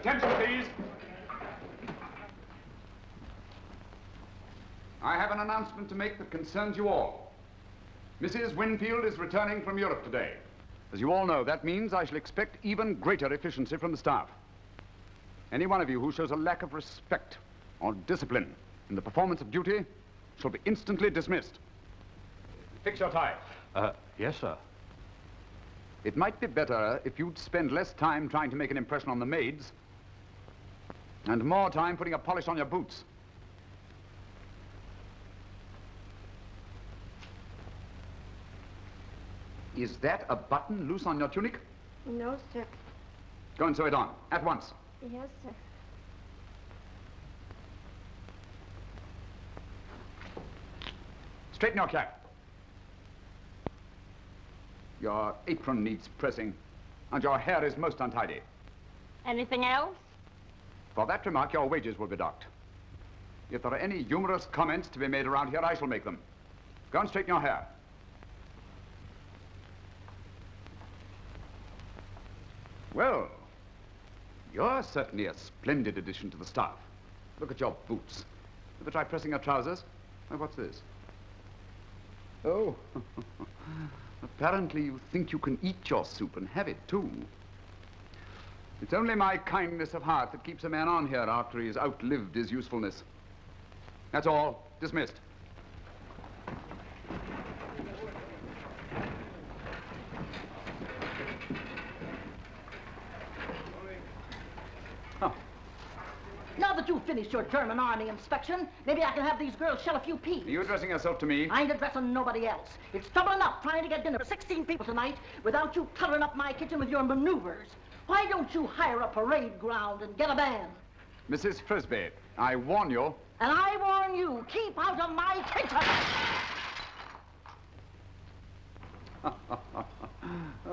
Attention, please. I have an announcement to make that concerns you all. Mrs. Winfield is returning from Europe today. As you all know, that means I shall expect even greater efficiency from the staff. Any one of you who shows a lack of respect or discipline in the performance of duty shall be instantly dismissed. Fix your tie. Yes, sir. It might be better if you'd spend less time trying to make an impression on the maids and more time putting a polish on your boots. Is that a button loose on your tunic? No, sir. Go and sew it on, at once. Yes, sir. Straighten your cap. Your apron needs pressing, and your hair is most untidy. Anything else? For that remark, your wages will be docked. If there are any humorous comments to be made around here, I shall make them. Go and straighten your hair. Well, you're certainly a splendid addition to the staff. Look at your boots. Ever try pressing your trousers? Oh, what's this? Oh, apparently you think you can eat your soup and have it, too. It's only my kindness of heart that keeps a man on here after he's outlived his usefulness. That's all. Dismissed. Now that you've finished your German army inspection, maybe I can have these girls shell a few peas. Are you addressing yourself to me? I ain't addressing nobody else. It's trouble enough trying to get dinner for 16 people tonight without you cluttering up my kitchen with your maneuvers. Why don't you hire a parade ground and get a band? Mrs. Frisbee, I warn you. And I warn you, keep out of my kitchen!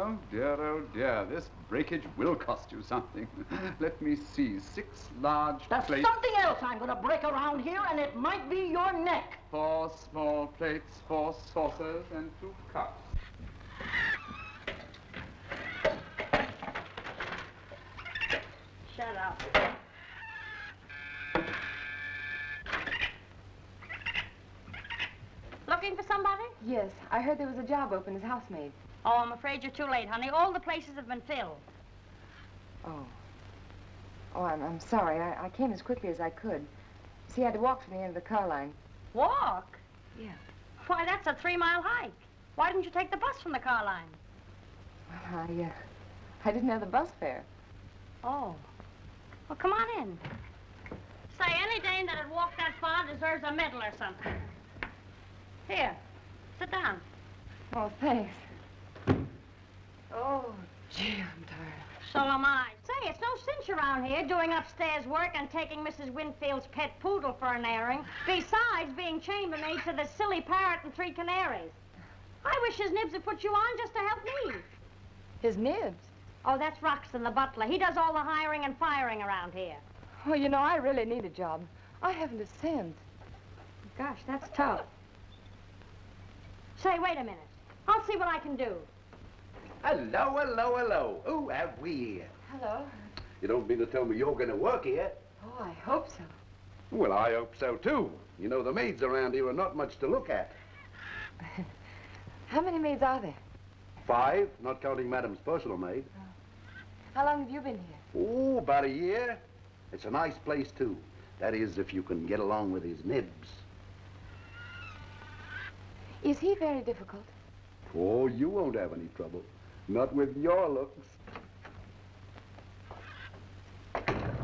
Oh dear, this breakage will cost you something. Let me see, 6 large There's plates. something else I'm going to break around here, and it might be your neck. 4 small plates, 4 saucers, and 2 cups. Shut up. Looking for somebody? Yes, I heard there was a job open as housemaid. Oh, I'm afraid you're too late, honey. All the places have been filled. Oh. Oh, I'm sorry. I came as quickly as I could. See, I had to walk to the end of the car line. Walk? Yeah. Why, that's a 3-mile hike. Why didn't you take the bus from the car line? Well, I didn't have the bus fare. Oh. Well, come on in. Say, any dame that had walked that far deserves a medal or something. Here, sit down. Oh, thanks. Oh, gee, I'm tired. So am I. Say, it's no cinch around here doing upstairs work and taking Mrs. Winfield's pet poodle for an airing, besides being chambermaid to the silly parrot and 3 canaries. I wish his nibs had put you on just to help me. His nibs? Oh, that's Wroxton, the butler. He does all the hiring and firing around here. Well, you know, I really need a job. I haven't a cent. Gosh, that's tough. Say, wait a minute. I'll see what I can do. Hello, hello, hello. Who have we here? Hello. You don't mean to tell me you're going to work here? Oh, I hope so. Well, I hope so, too. You know, the maids around here are not much to look at. How many maids are there? 5, not counting Madam's personal maid. How long have you been here? Oh, about a year. It's a nice place, too. That is, if you can get along with his nibs. Is he very difficult? Oh, you won't have any trouble. Not with your looks.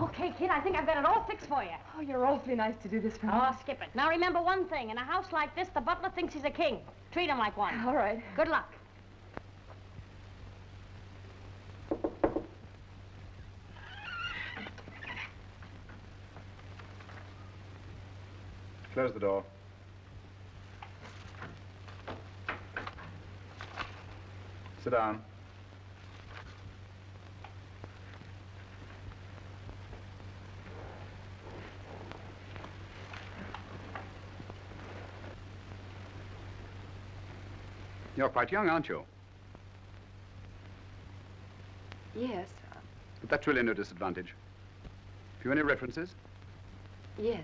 Okay, kid, I think I've got it all fixed for you. Oh, you're awfully nice to do this for me. Oh, skip it. Now, remember one thing. In a house like this, the butler thinks he's a king. Treat him like one. All right. Good luck. Close the door. Sit down. You're quite young, aren't you? Yes. But that's really no disadvantage. you any references? Yes.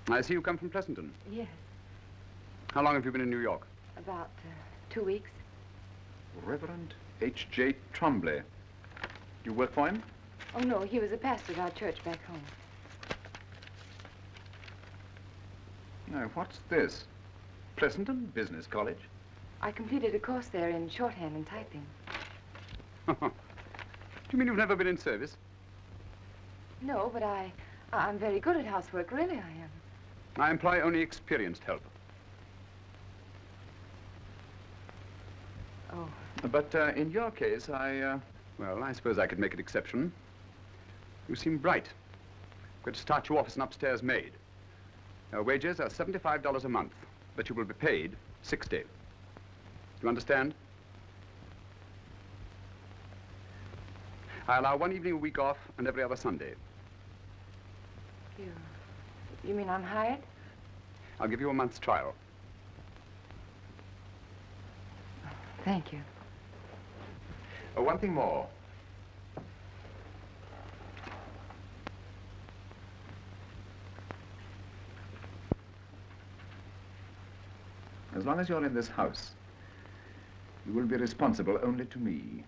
I see you come from Pleasanton. Yes. How long have you been in New York? About 2 weeks. Reverend H.J. Trombley. You work for him? Oh, no, he was a pastor of our church back home. No, what's this? Pleasanton Business College? I completed a course there in shorthand and typing. Do you mean you've never been in service? No, but I'm very good at housework, really I am. I employ only experienced help. Oh. But in your case, Well, I suppose I could make an exception. You seem bright. I'm going to start you off as an upstairs maid. Your wages are $75 a month, but you will be paid $60. You understand? I allow one evening a week off and every other Sunday. You mean I'm hired? I'll give you a month's trial. Thank you. one thing more. As long as you're in this house, you will be responsible only to me.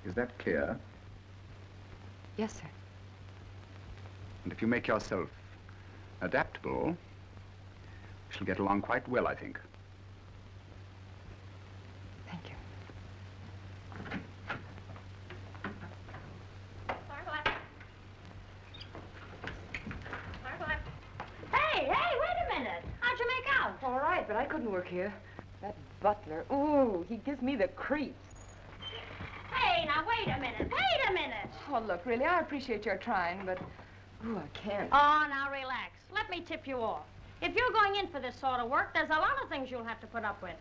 Is that clear? Yes, sir. And if you make yourself adaptable, we shall get along quite well, I think. Thank you. Hey, wait a minute. How'd you make out? All right, but I couldn't work here. That butler, ooh, he gives me the creeps. Hey, now wait a minute. Wait a minute. Oh, look, really, I appreciate your trying, but, ooh, I can't. Oh, now relax. Let me tip you off. If you're going in for this sort of work, there's a lot of things you'll have to put up with.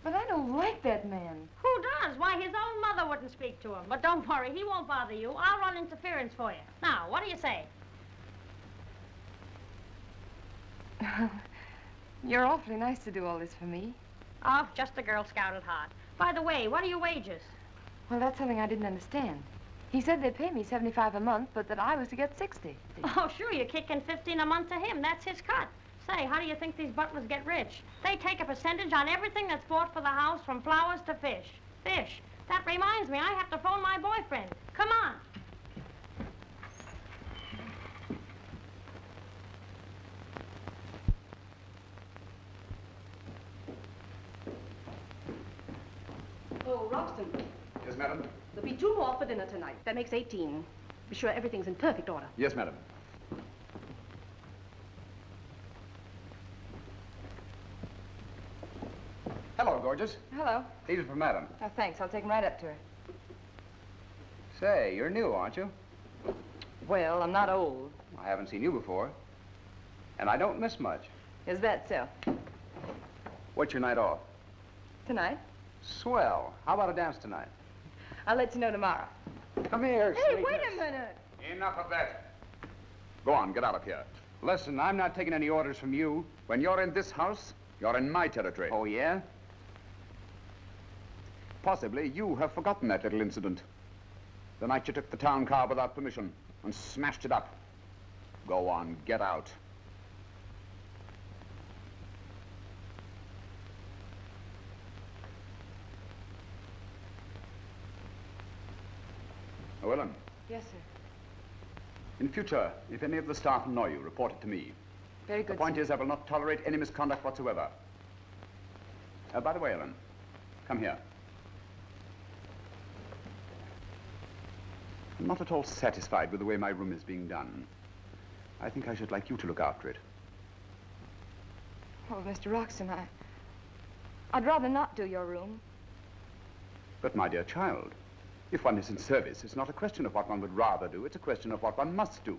But I don't like that man. Who does? Why, his own mother wouldn't speak to him. But don't worry, he won't bother you. I'll run interference for you. Now, what do you say? You're awfully nice to do all this for me. Oh, just a Girl Scout at heart. By the way, what are your wages? Well, that's something I didn't understand. He said they'd pay me $75 a month, but that I was to get $60. Oh, sure, you're kicking $15 a month to him. That's his cut. Say, how do you think these butlers get rich? They take a percentage on everything that's bought for the house, from flowers to fish. Fish. That reminds me, I have to phone my boyfriend. Come on. Oh, Wroxton, Yes, madam? there'll be 2 more for dinner tonight. That makes 18. Be sure everything's in perfect order. Yes, madam. Hello, gorgeous. Hello. These are for madam. Oh, thanks. I'll take him right up to her. Say, you're new, aren't you? Well, I'm not old. I haven't seen you before. And I don't miss much. Is that so? What's your night off? Tonight? Swell. How about a dance tonight? I'll let you know tomorrow. Come here, Hey, sweetness. wait a minute. Enough of that. Go on, get out of here. Listen, I'm not taking any orders from you. When you're in this house, you're in my territory. Oh, yeah? Possibly you have forgotten that little incident. The night you took the town car without permission and smashed it up. Go on, get out. Oh, Ellen. Yes, sir. In future, if any of the staff annoy you, report it to me. Very good, The point sir. is, I will not tolerate any misconduct whatsoever. By the way, Ellen, come here. I'm not at all satisfied with the way my room is being done. I think I should like you to look after it. Oh, Mr. Wroxton, I'd rather not do your room. But, my dear child, if one is in service, it's not a question of what one would rather do. It's a question of what one must do,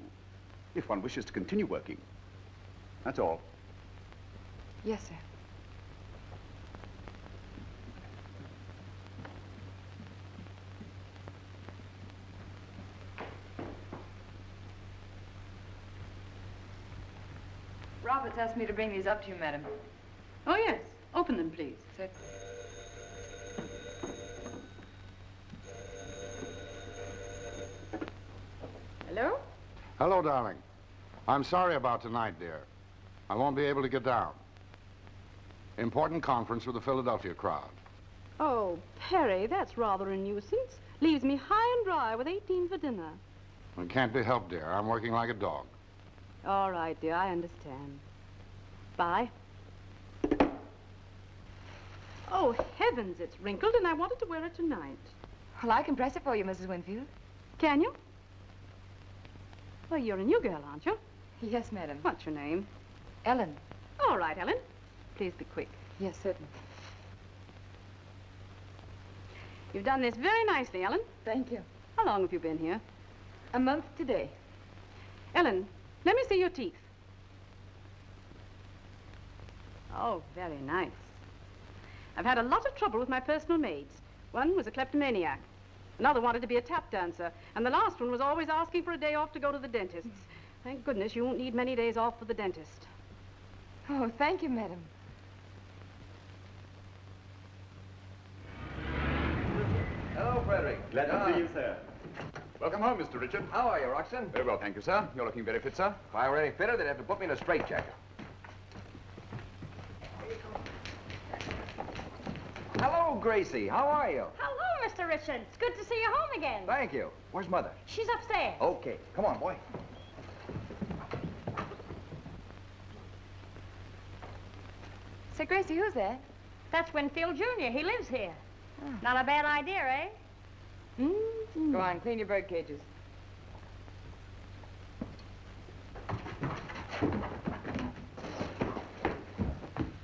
if one wishes to continue working. That's all. Yes, sir. Roberts asked me to bring these up to you, madam. Oh, yes. Open them, please. Sir. Hello? Hello, darling. I'm sorry about tonight, dear. I won't be able to get down. Important conference with the Philadelphia crowd. Oh, Perry, that's rather a nuisance. Leaves me high and dry with 18 for dinner. It can't be helped, dear. I'm working like a dog. All right, dear, I understand. Bye. Oh, heavens, it's wrinkled, and I wanted to wear it tonight. Well, I can press it for you, Mrs. Winfield. Can you? Well, you're a new girl, aren't you? Yes, madam. What's your name? Ellen. All right, Ellen. Please be quick. Yes, certainly. You've done this very nicely, Ellen. Thank you. How long have you been here? A month today. Ellen, let me see your teeth. Oh, very nice. I've had a lot of trouble with my personal maids. One was a kleptomaniac. Another wanted to be a tap dancer. And the last one was always asking for a day off to go to the dentist's. Thank goodness you won't need many days off for the dentist. Oh, thank you, madam. Hello, Frederick. Glad to see you, sir. Welcome home, Mr. Richard. How are you, Wroxton? Very well, thank you, sir. You're looking very fit, sir. If I were any fitter, they'd have to put me in a straitjacket. Hello, Gracie. How are you? Hello, Mr. Richard. It's good to see you home again. Thank you. Where's Mother? She's upstairs. Okay. Come on, boy. Say, Gracie, who's that? That's Winfield Jr. He lives here. Not a bad idea, eh? Go on, clean your bird cages.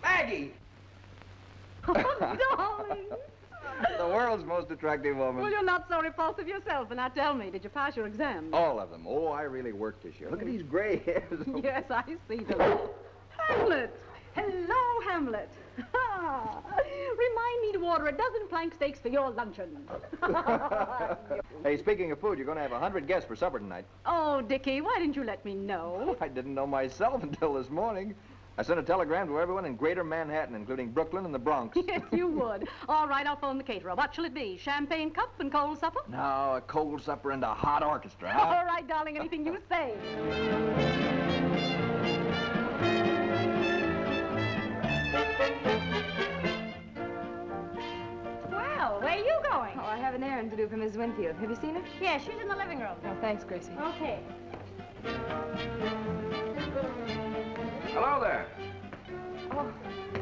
Maggie! Oh, darling. The world's most attractive woman. Well, you're not so repulsive yourself. And now tell me, did you pass your exams? All of them. Oh, I really worked this year. Look at these gray hairs. Yes, I see them. Hamlet! Hello, Hamlet. Remind me to order a dozen plank steaks for your luncheon. Hey, speaking of food, you're going to have 100 guests for supper tonight. Oh, Dickie, why didn't you let me know? I didn't know myself until this morning. I sent a telegram to everyone in Greater Manhattan, including Brooklyn and the Bronx. Yes, you would. All right, I'll phone the caterer. What shall it be? Champagne cup and cold supper? No, a cold supper and a hot orchestra, huh? All right, darling, anything you say. Well, where are you going? Oh, I have an errand to do for Mrs. Winfield. Have you seen her? Yeah, she's in the living room. Oh, thanks, Gracie. Okay. Hello there. Oh,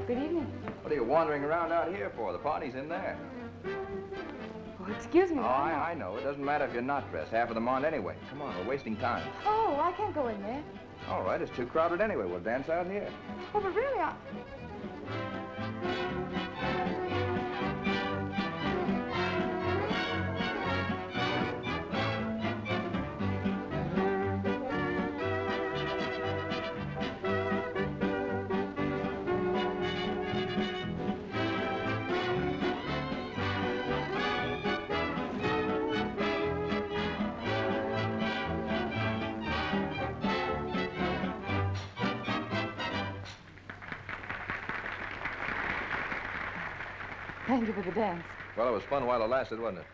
good evening. What are you wandering around out here for? The party's in there. Oh, excuse me. Oh, I know. It doesn't matter if you're not dressed. Half of them aren't anyway. Come on, we're wasting time. Oh, I can't go in there. All right, it's too crowded anyway. We'll dance out here. Oh, but really, Thank you for the dance. Well, it was fun while it lasted, wasn't it?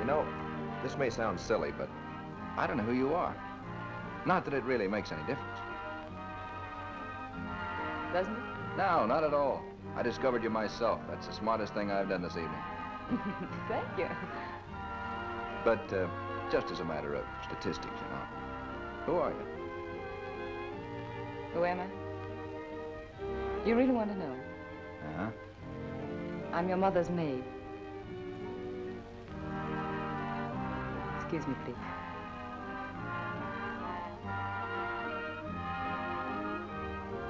You know, this may sound silly, but I don't know who you are. Not that it really makes any difference. Doesn't it? No, not at all. I discovered you myself. That's the smartest thing I've done this evening. Thank you. But just as a matter of statistics, you know. Who are you? Who am I? You really want to know? Uh-huh. I'm your mother's maid. Excuse me, please.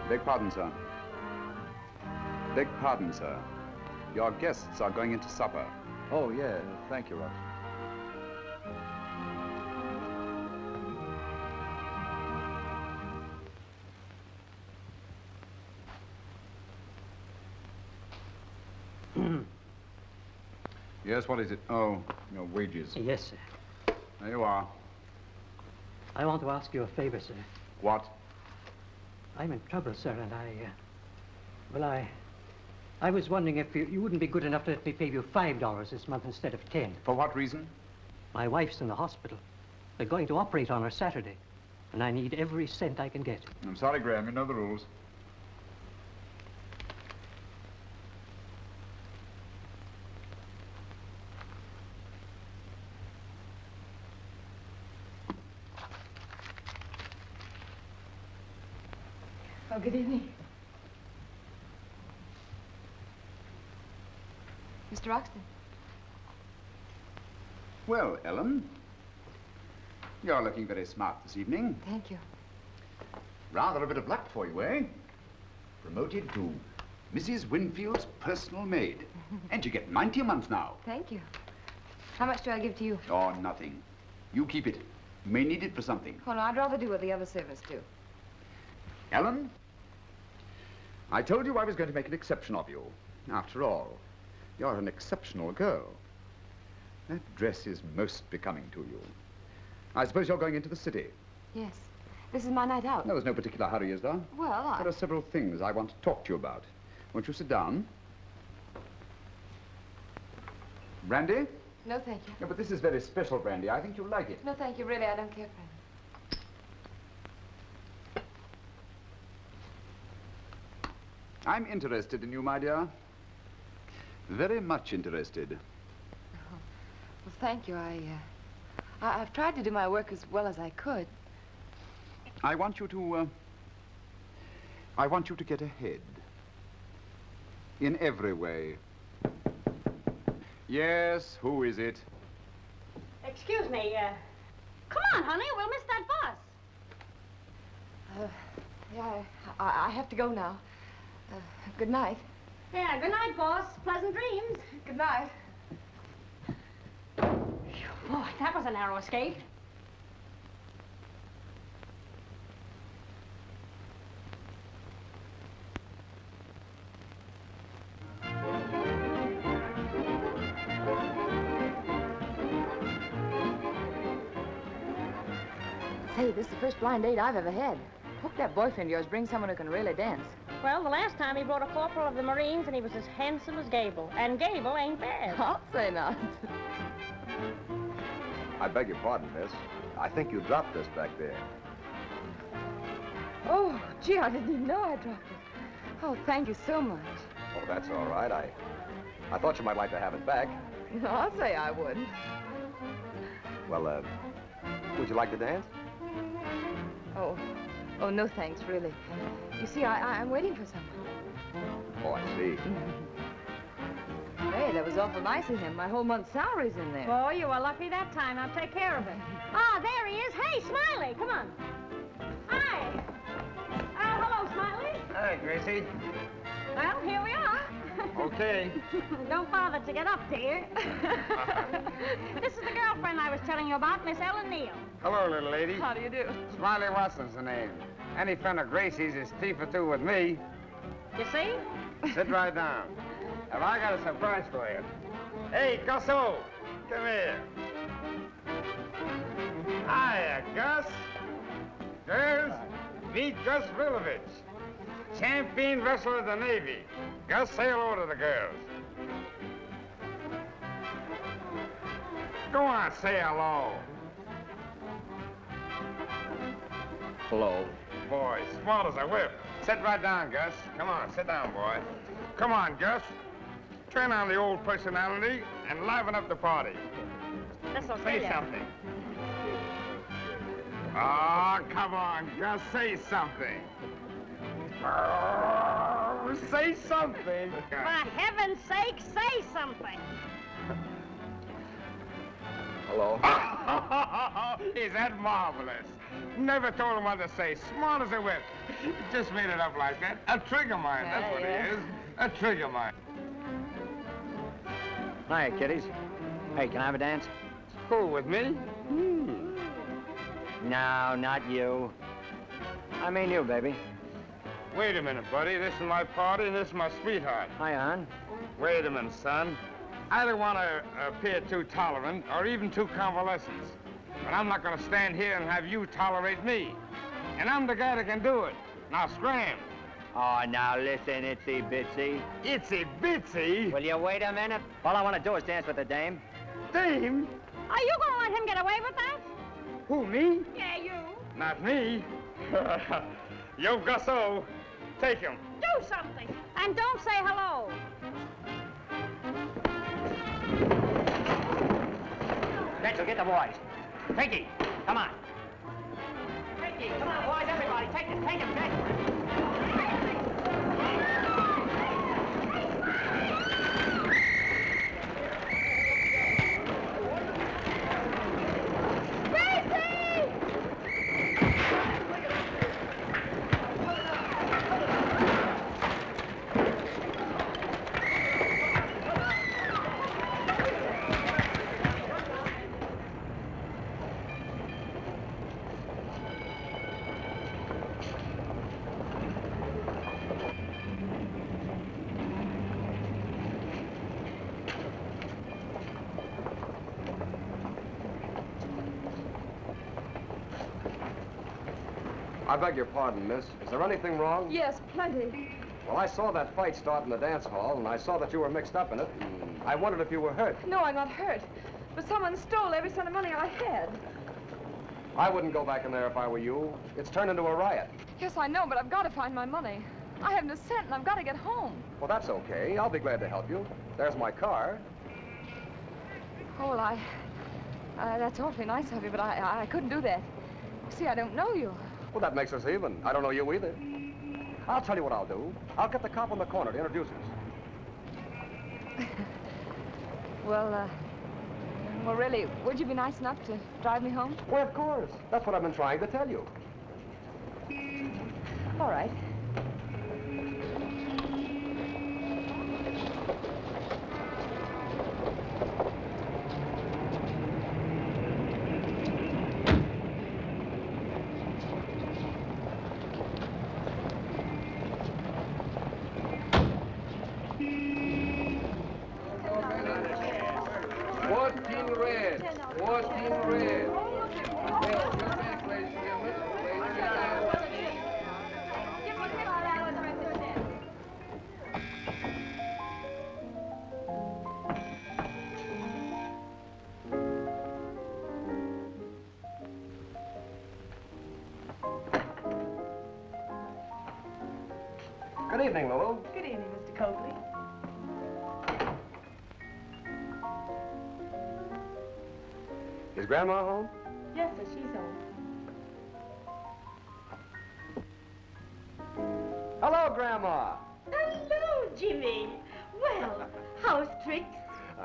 Beg pardon, sir. Beg pardon, sir. Your guests are going into supper. Oh, yeah. Thank you, Roxy. Yes, what is it? Oh, your wages. Yes, sir. There you are. I want to ask you a favor, sir. What? I'm in trouble, sir, and I was wondering if you wouldn't be good enough to let me pay you $5 this month instead of 10. For what reason? My wife's in the hospital. They're going to operate on her Saturday, and I need every cent I can get. I'm sorry, Graham. You know the rules. Oh, good evening. Mr. Wroxton. Well, Ellen, you're looking very smart this evening. Thank you. Rather a bit of luck for you, eh? Promoted to Mrs. Winfield's personal maid. And you get 90 a month now. Thank you. How much do I give to you? Oh, nothing. You keep it. You may need it for something. Oh, no, I'd rather do what the other servants do. Ellen, I told you I was going to make an exception of you. After all, you're an exceptional girl. That dress is most becoming to you. I suppose you're going into the city. Yes. This is my night out. No, there's no particular hurry, is there? Well, There are several things I want to talk to you about. Won't you sit down? Brandy? No, thank you. No, but this is very special brandy. I think you'll like it. No, thank you. Really, I don't care for it. I'm interested in you, my dear. Very much interested. Oh, well, thank you. I've tried to do my work as well as I could. I want you to get ahead. In every way. Yes, who is it? Excuse me, come on, honey, we'll miss that bus. Yeah, I have to go now. Good night. Yeah, good night, boss. Pleasant dreams. Good night. Boy, that was a narrow escape. Say, this is the first blind date I've ever had. Hope that boyfriend of yours brings someone who can really dance. Well, the last time he brought a corporal of the Marines, and he was as handsome as Gable. And Gable ain't bad. I'll say not. I beg your pardon, miss. I think you dropped this back there. Oh, gee, I didn't even know I dropped it. Oh, thank you so much. Oh, that's all right. I thought you might like to have it back. No, I'll say I wouldn't. Well, would you like to dance? Oh, no thanks, really. You see, I'm waiting for someone. Oh, I see. Hey, that was awful nice of him. My whole month's salary's in there. Oh, you were lucky that time. I'll take care of it. Ah, there he is. Hey, Smiley, come on. Hi. Hello, Smiley. Hi, Gracie. Well, here we are. Okay. Don't bother to get up, dear. This is the girlfriend I was telling you about, Miss Ellen Neal. Hello, little lady. How do you do? Smiley Watson's the name. Any friend of Gracie's is tea for two with me. You see? Sit right down. Have I got a surprise for you? Hey, Gusso, come here. Hiya, Gus. Girls, meet Gus Rilovich, champion wrestler of the Navy. Gus, say hello to the girls. Go on, say hello. Hello. Boy, smart as a whip. Sit right down, Gus. Come on, sit down, boy. Come on, Gus. Turn on the old personality and liven up the party. This'll Say something. Oh, come on, Gus. Say something. Oh, say something. For heaven's sake, say something. Hello. Is that marvelous? Never told him what to say. Smart as a whip. He just made it up like that. A trigger mind, that's what he is. A trigger mind. Hiya, kiddies. Hey, can I have a dance? Who, with me? No, not you. I mean you, baby. Wait a minute, buddy. This is my party, and this is my sweetheart. Hiya, hon. Wait a minute, son. I don't want to appear too tolerant or even too convalescent. But I'm not going to stand here and have you tolerate me. And I'm the guy that can do it. Now scram. Oh, now listen, Itsy Bitsy. Itsy Bitsy? Will you wait a minute? All I want to do is dance with the dame. Dame? Are you going to let him get away with that? Who, me? Yeah, you. Not me. Yo, Gusso. Take him. Do something. And don't say hello. Rachel, get the boys. Pinky, come on. Pinky, come on, boys, everybody. Take him, take him, take him. I beg your pardon, miss. Is there anything wrong? Yes, plenty. Well, I saw that fight start in the dance hall, and I saw that you were mixed up in it, and I wondered if you were hurt. No, I'm not hurt. But someone stole every cent of money I had. I wouldn't go back in there if I were you. It's turned into a riot. Yes, I know, but I've got to find my money. I haven't a cent, and I've got to get home. Well, that's okay. I'll be glad to help you. There's my car. Oh, well, that's awfully nice of you, but I couldn't do that. See, I don't know you. Well, that makes us even. I don't know you either. I'll tell you what I'll do. I'll get the cop on the corner to introduce us. Well, really, would you be nice enough to drive me home? Well, of course. That's what I've been trying to tell you. All right. Good evening, Lulu. Good evening, Mr. Coakley. Is Grandma home? Yes, sir, she's home. Hello, Grandma. Hello, Jimmy. Well, how's tricks?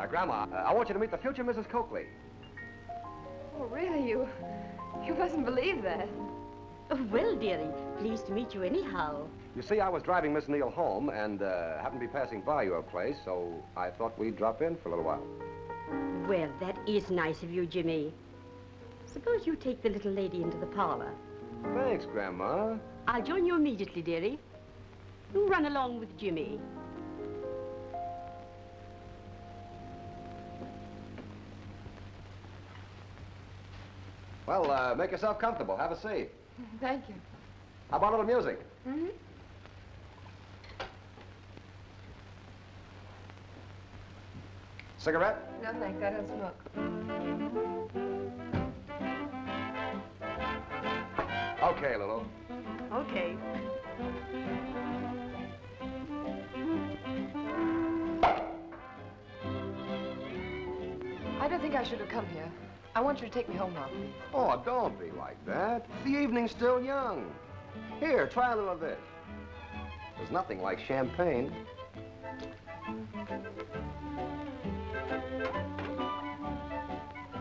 Grandma, I want you to meet the future Mrs. Coakley. Oh, really? You mustn't believe that. Oh, well, dearie, pleased to meet you anyhow. You see, I was driving Miss Neal home and happened to be passing by your place, so I thought we'd drop in for a little while. Well, that is nice of you, Jimmy. Suppose you take the little lady into the parlor. Thanks, Grandma. I'll join you immediately, dearie. You run along with Jimmy. Well, make yourself comfortable. Have a seat. Thank you. How about a little music? Mm-hmm. Cigarette? No, thanks. I don't smoke. Okay, Lulu. Okay. I don't think I should have come here. I want you to take me home now, please. Oh, don't be like that. The evening's still young. Here, try a little of this. There's nothing like champagne.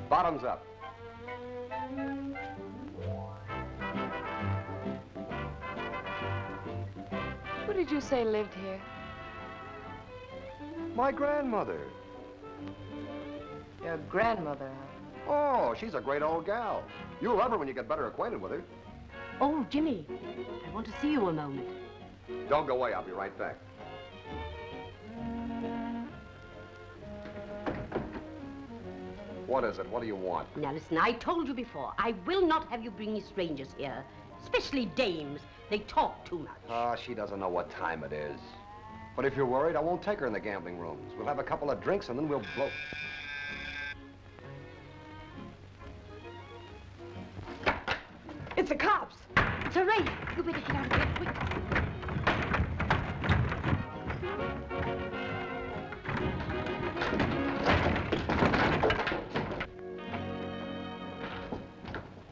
Bottoms up. Who did you say lived here? My grandmother. Your grandmother, huh? Oh, she's a great old gal. You'll love her when you get better acquainted with her. Oh, Jimmy, I want to see you a moment. Don't go away. I'll be right back. What is it? What do you want? Now, listen, I told you before, I will not have you bringing strangers here, especially dames. They talk too much. Oh, she doesn't know what time it is. But if you're worried, I won't take her in the gambling rooms. We'll have a couple of drinks and then we'll blow. It's the cops. It's a raid. You better get out of here quick.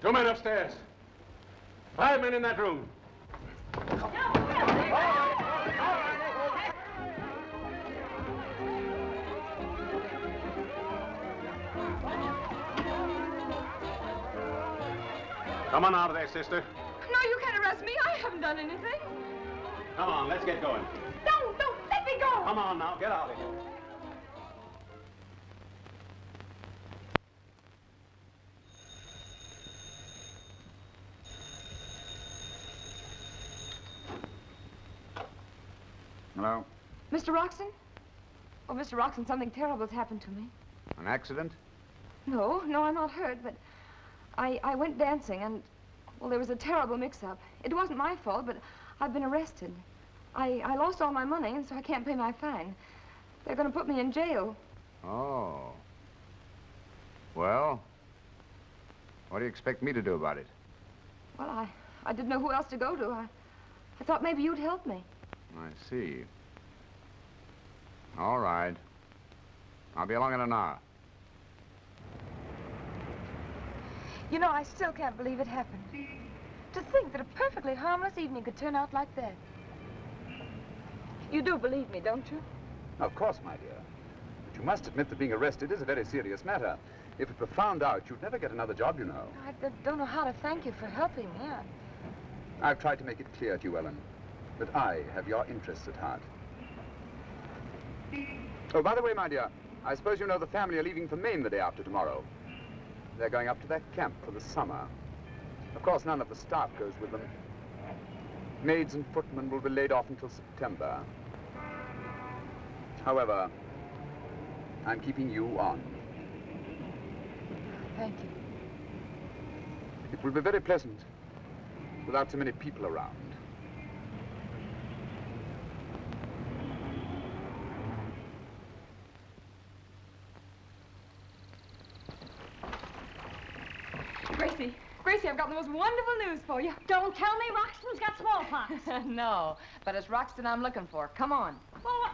Two men upstairs. 5 men in that room. Come on out of there, sister. No, you can't arrest me. I haven't done anything. Come on, let's get going. Don't, let me go. Come on now, get out of here. Hello? Mr. Wroxton? Oh, Mr. Wroxton, something terrible has happened to me. An accident? No, I'm not hurt, but I went dancing and, well, there was a terrible mix-up. It wasn't my fault, but I've been arrested. I lost all my money, and so I can't pay my fine. They're going to put me in jail. Oh. Well, what do you expect me to do about it? Well, I didn't know who else to go to. I thought maybe you'd help me. I see. All right. I'll be along in an hour. You know, I still can't believe it happened. To think that a perfectly harmless evening could turn out like that. You do believe me, don't you? Of course, my dear. But you must admit that being arrested is a very serious matter. If it were found out, you'd never get another job, you know. I don't know how to thank you for helping me. I've tried to make it clear to you, Ellen, that I have your interests at heart. Oh, by the way, my dear, I suppose you know the family are leaving for Maine the day after tomorrow. They're going up to their camp for the summer. Of course, none of the staff goes with them. Maids and footmen will be laid off until September. However, I'm keeping you on. Thank you. It will be very pleasant without so many people around. Gracie, I've got the most wonderful news for you. Don't tell me Wroxton's got smallpox. No, but it's Wroxton I'm looking for. Come on. Well, what?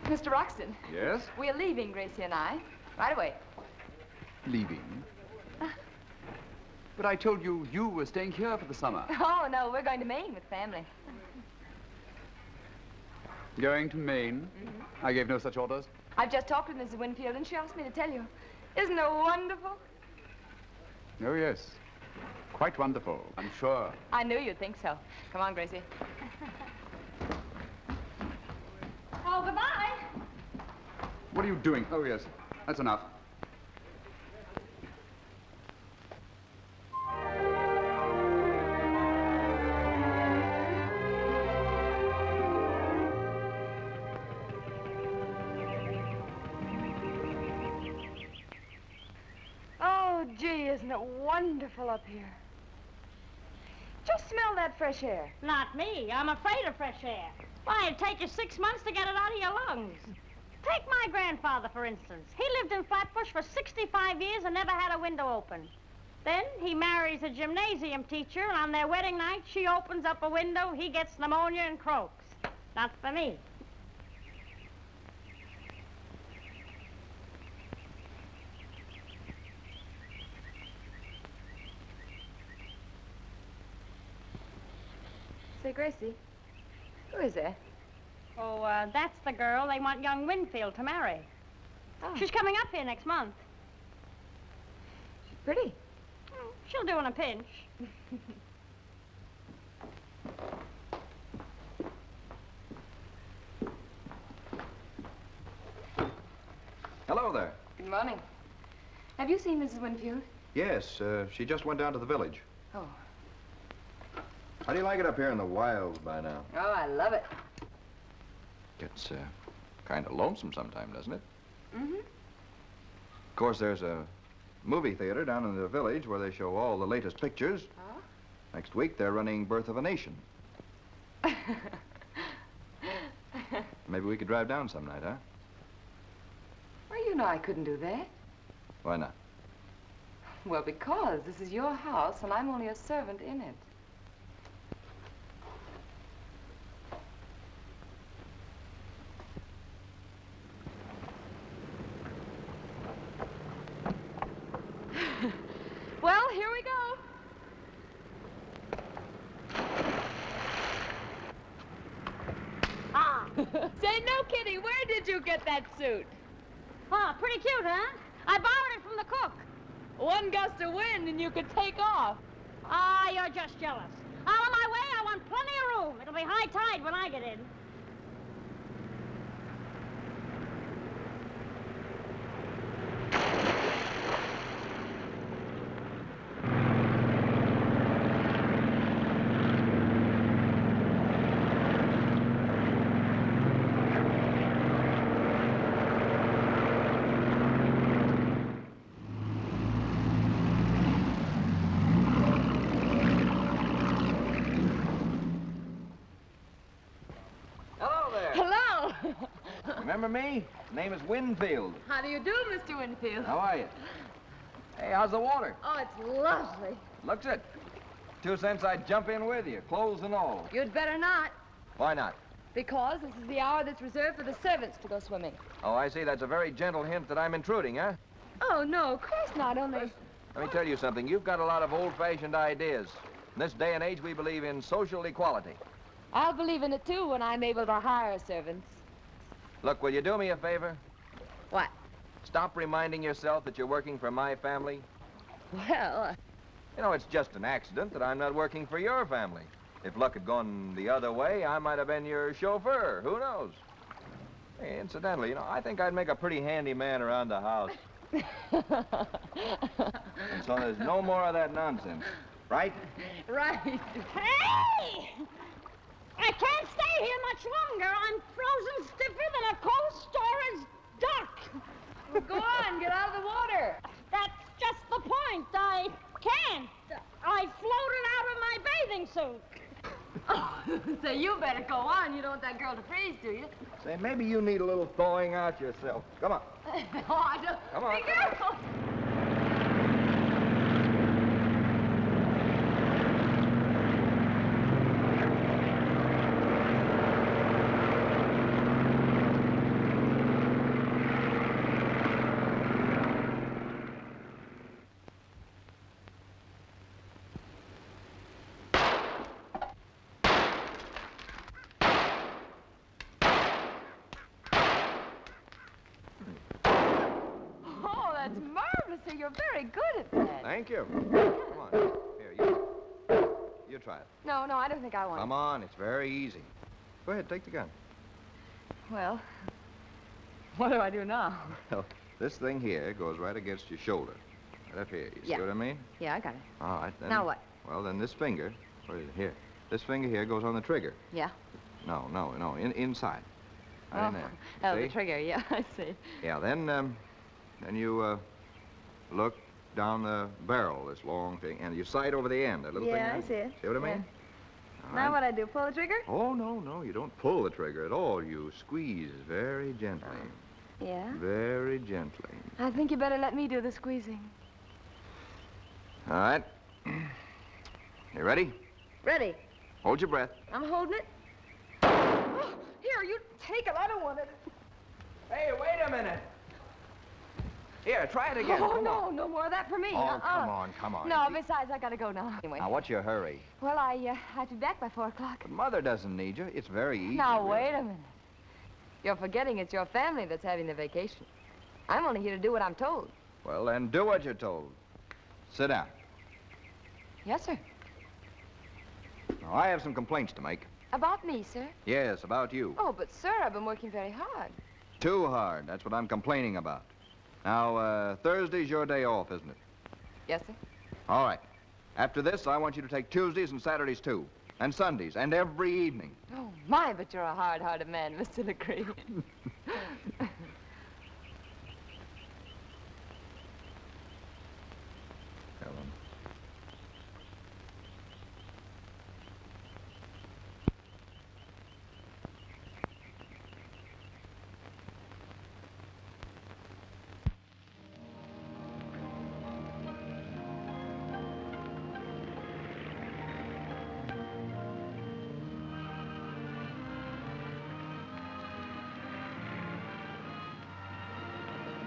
Mr. Wroxton. Yes? We're leaving, Gracie and I. Right away. Leaving? But I told you you were staying here for the summer. Oh, no, we're going to Maine with family. Going to Maine? I gave no such orders. I've just talked with Mrs. Winfield, and she asked me to tell you. Isn't it wonderful? Oh, yes. Quite wonderful, I'm sure. I knew you'd think so. Come on, Gracie. Oh, goodbye. What are you doing? Oh, yes. That's enough. Gee, isn't it wonderful up here? Just smell that fresh air. Not me. I'm afraid of fresh air. Why, it'd take you 6 months to get it out of your lungs. Take my grandfather, for instance. He lived in Flatbush for 65 years and never had a window open. Then he marries a gymnasium teacher, and on their wedding night, she opens up a window, he gets pneumonia and croaks. Not for me. Say, Gracie, who is that? Oh, that's the girl they want young Winfield to marry. Oh. She's coming up here next month. She's pretty. She'll do in a pinch. Hello there. Good morning. Have you seen Mrs. Winfield? Yes, she just went down to the village. Oh. How do you like it up here in the wilds by now? Oh, I love it. Gets kind of lonesome sometime, doesn't it? Mm-hmm. Of course, there's a movie theater down in the village where they show all the latest pictures. Huh? Next week, they're running Birth of a Nation. Maybe we could drive down some night, huh? Well, you know I couldn't do that. Why not? Well, because this is your house and I'm only a servant in it. Well, here we go. Ah. Say, no, Kitty, where did you get that suit? Oh, pretty cute, huh? I borrowed it from the cook. One gust of wind and you could take off. Ah, you're just jealous. Out of my way, I want plenty of room. It'll be high tide when I get in. Remember me? Name is Winfield. How do you do, Mr. Winfield? How are you? Hey, how's the water? Oh, it's lovely. Looks it. 2 cents I'd jump in with you, clothes and all. You'd better not, Why not? because this is the hour that's reserved for the servants to go swimming. Oh, I see. That's a very gentle hint that I'm intruding, huh? Oh, no, of course not, only... Let me tell you something. You've got a lot of old-fashioned ideas. In this day and age, we believe in social equality. I'll believe in it, too, when I'm able to hire servants. Look, will you do me a favor? What? Stop reminding yourself that you're working for my family. Well, You know, it's just an accident that I'm not working for your family. If luck had gone the other way, I might have been your chauffeur. Who knows? Hey, incidentally, you know, I think I'd make a pretty handy man around the house. And so there's no more of that nonsense, right? Right. Hey! I can't stay here much longer. I'm frozen stiffer than a cold storage duck. Well, go on, get out of the water. That's just the point. I can't. I floated out of my bathing suit. Oh, so you better go on. You don't want that girl to freeze, do you? Say, maybe you need a little thawing out yourself. Come on. Oh, I don't... Come on. Be careful. You're very good at that. Thank you. Come on. Here, you try it. No, I don't think I want Come on, it's very easy. Go ahead, take the gun. Well, what do I do now? Well, this thing here goes right against your shoulder. Right up here. You see what I mean? Yeah, I got it. All right, then. Now what? Well, then this finger, where is it? Here. This finger here goes on the trigger. Yeah? No, inside. Right in there. Oh, See? the trigger, yeah, I see. Yeah, then you, look down the barrel, this long thing, and you sight over the end, that little thing. Yeah, I see it. See what I mean? All Now right. what I do, pull the trigger? Oh, no, you don't pull the trigger at all. You squeeze very gently. Yeah? Very gently. I think you better let me do the squeezing. All right. You ready? Ready. Hold your breath. I'm holding it. Oh, here, you take it. I don't want it. Hey, wait a minute. Here, try it again. Oh, Come no, on. no more of that for me. Oh, come on. No, besides, I gotta go now. Anyway. Now, what's your hurry? Well, I'll be back by 4 o'clock. But Mother doesn't need you. It's very easy. Now, really. wait a minute. You're forgetting it's your family that's having the vacation. I'm only here to do what I'm told. Well, then do what you're told. Sit down. Yes, sir. Now, I have some complaints to make. About me, sir? Yes, about you. Oh, but, sir, I've been working very hard. Too hard. That's what I'm complaining about. Now, Thursday's your day off, isn't it? Yes, sir. All right. After this, I want you to take Tuesdays and Saturdays, too. And Sundays, and every evening. Oh, my, but you're a hard-hearted man, Mr. LeCree.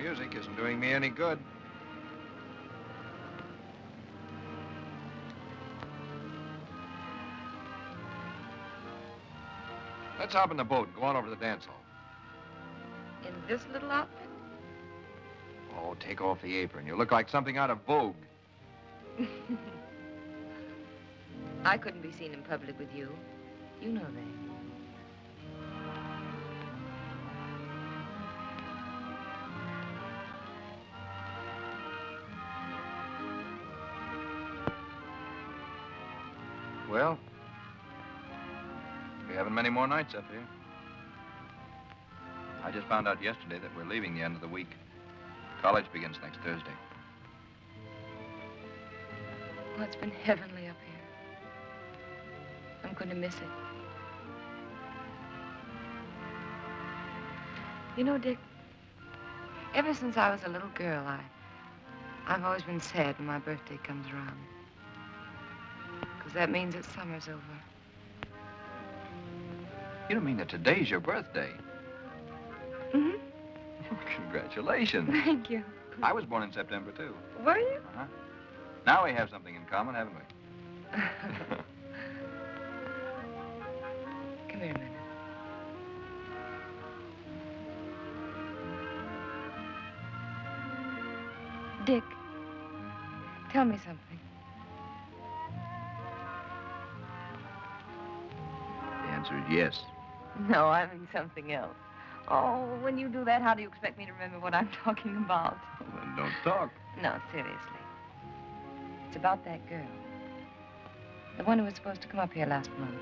music isn't doing me any good. Let's hop in the boat and go on over to the dance hall. In this little outfit? Oh, take off the apron. You look like something out of Vogue. I couldn't be seen in public with you. You know that. Well, we haven't many more nights up here. I just found out yesterday that we're leaving the end of the week. College begins next Thursday. Well, it's been heavenly up here. I'm going to miss it. You know, Dick, ever since I was a little girl, I've always been sad when my birthday comes around. Because that means that summer's over. You don't mean that today's your birthday? Mm-hmm. Congratulations. Thank you. I was born in September, too. Were you? Uh-huh. Now we have something in common, haven't we? Come here a minute. Dick, tell me something. The answer is yes. No, I mean something else. Oh, when you do that, how do you expect me to remember what I'm talking about? Well, then don't talk. No, seriously. It's about that girl. The one who was supposed to come up here last month.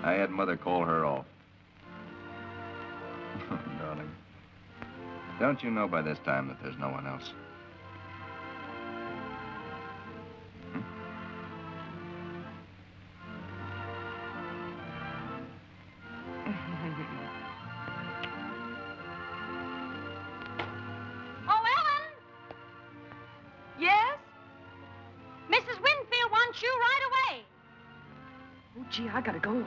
I had Mother call her off. Darling, don't you know by this time that there's no one else? Oh, Ellen! Yes? Mrs. Winfield wants you right away. Oh, gee, I gotta go.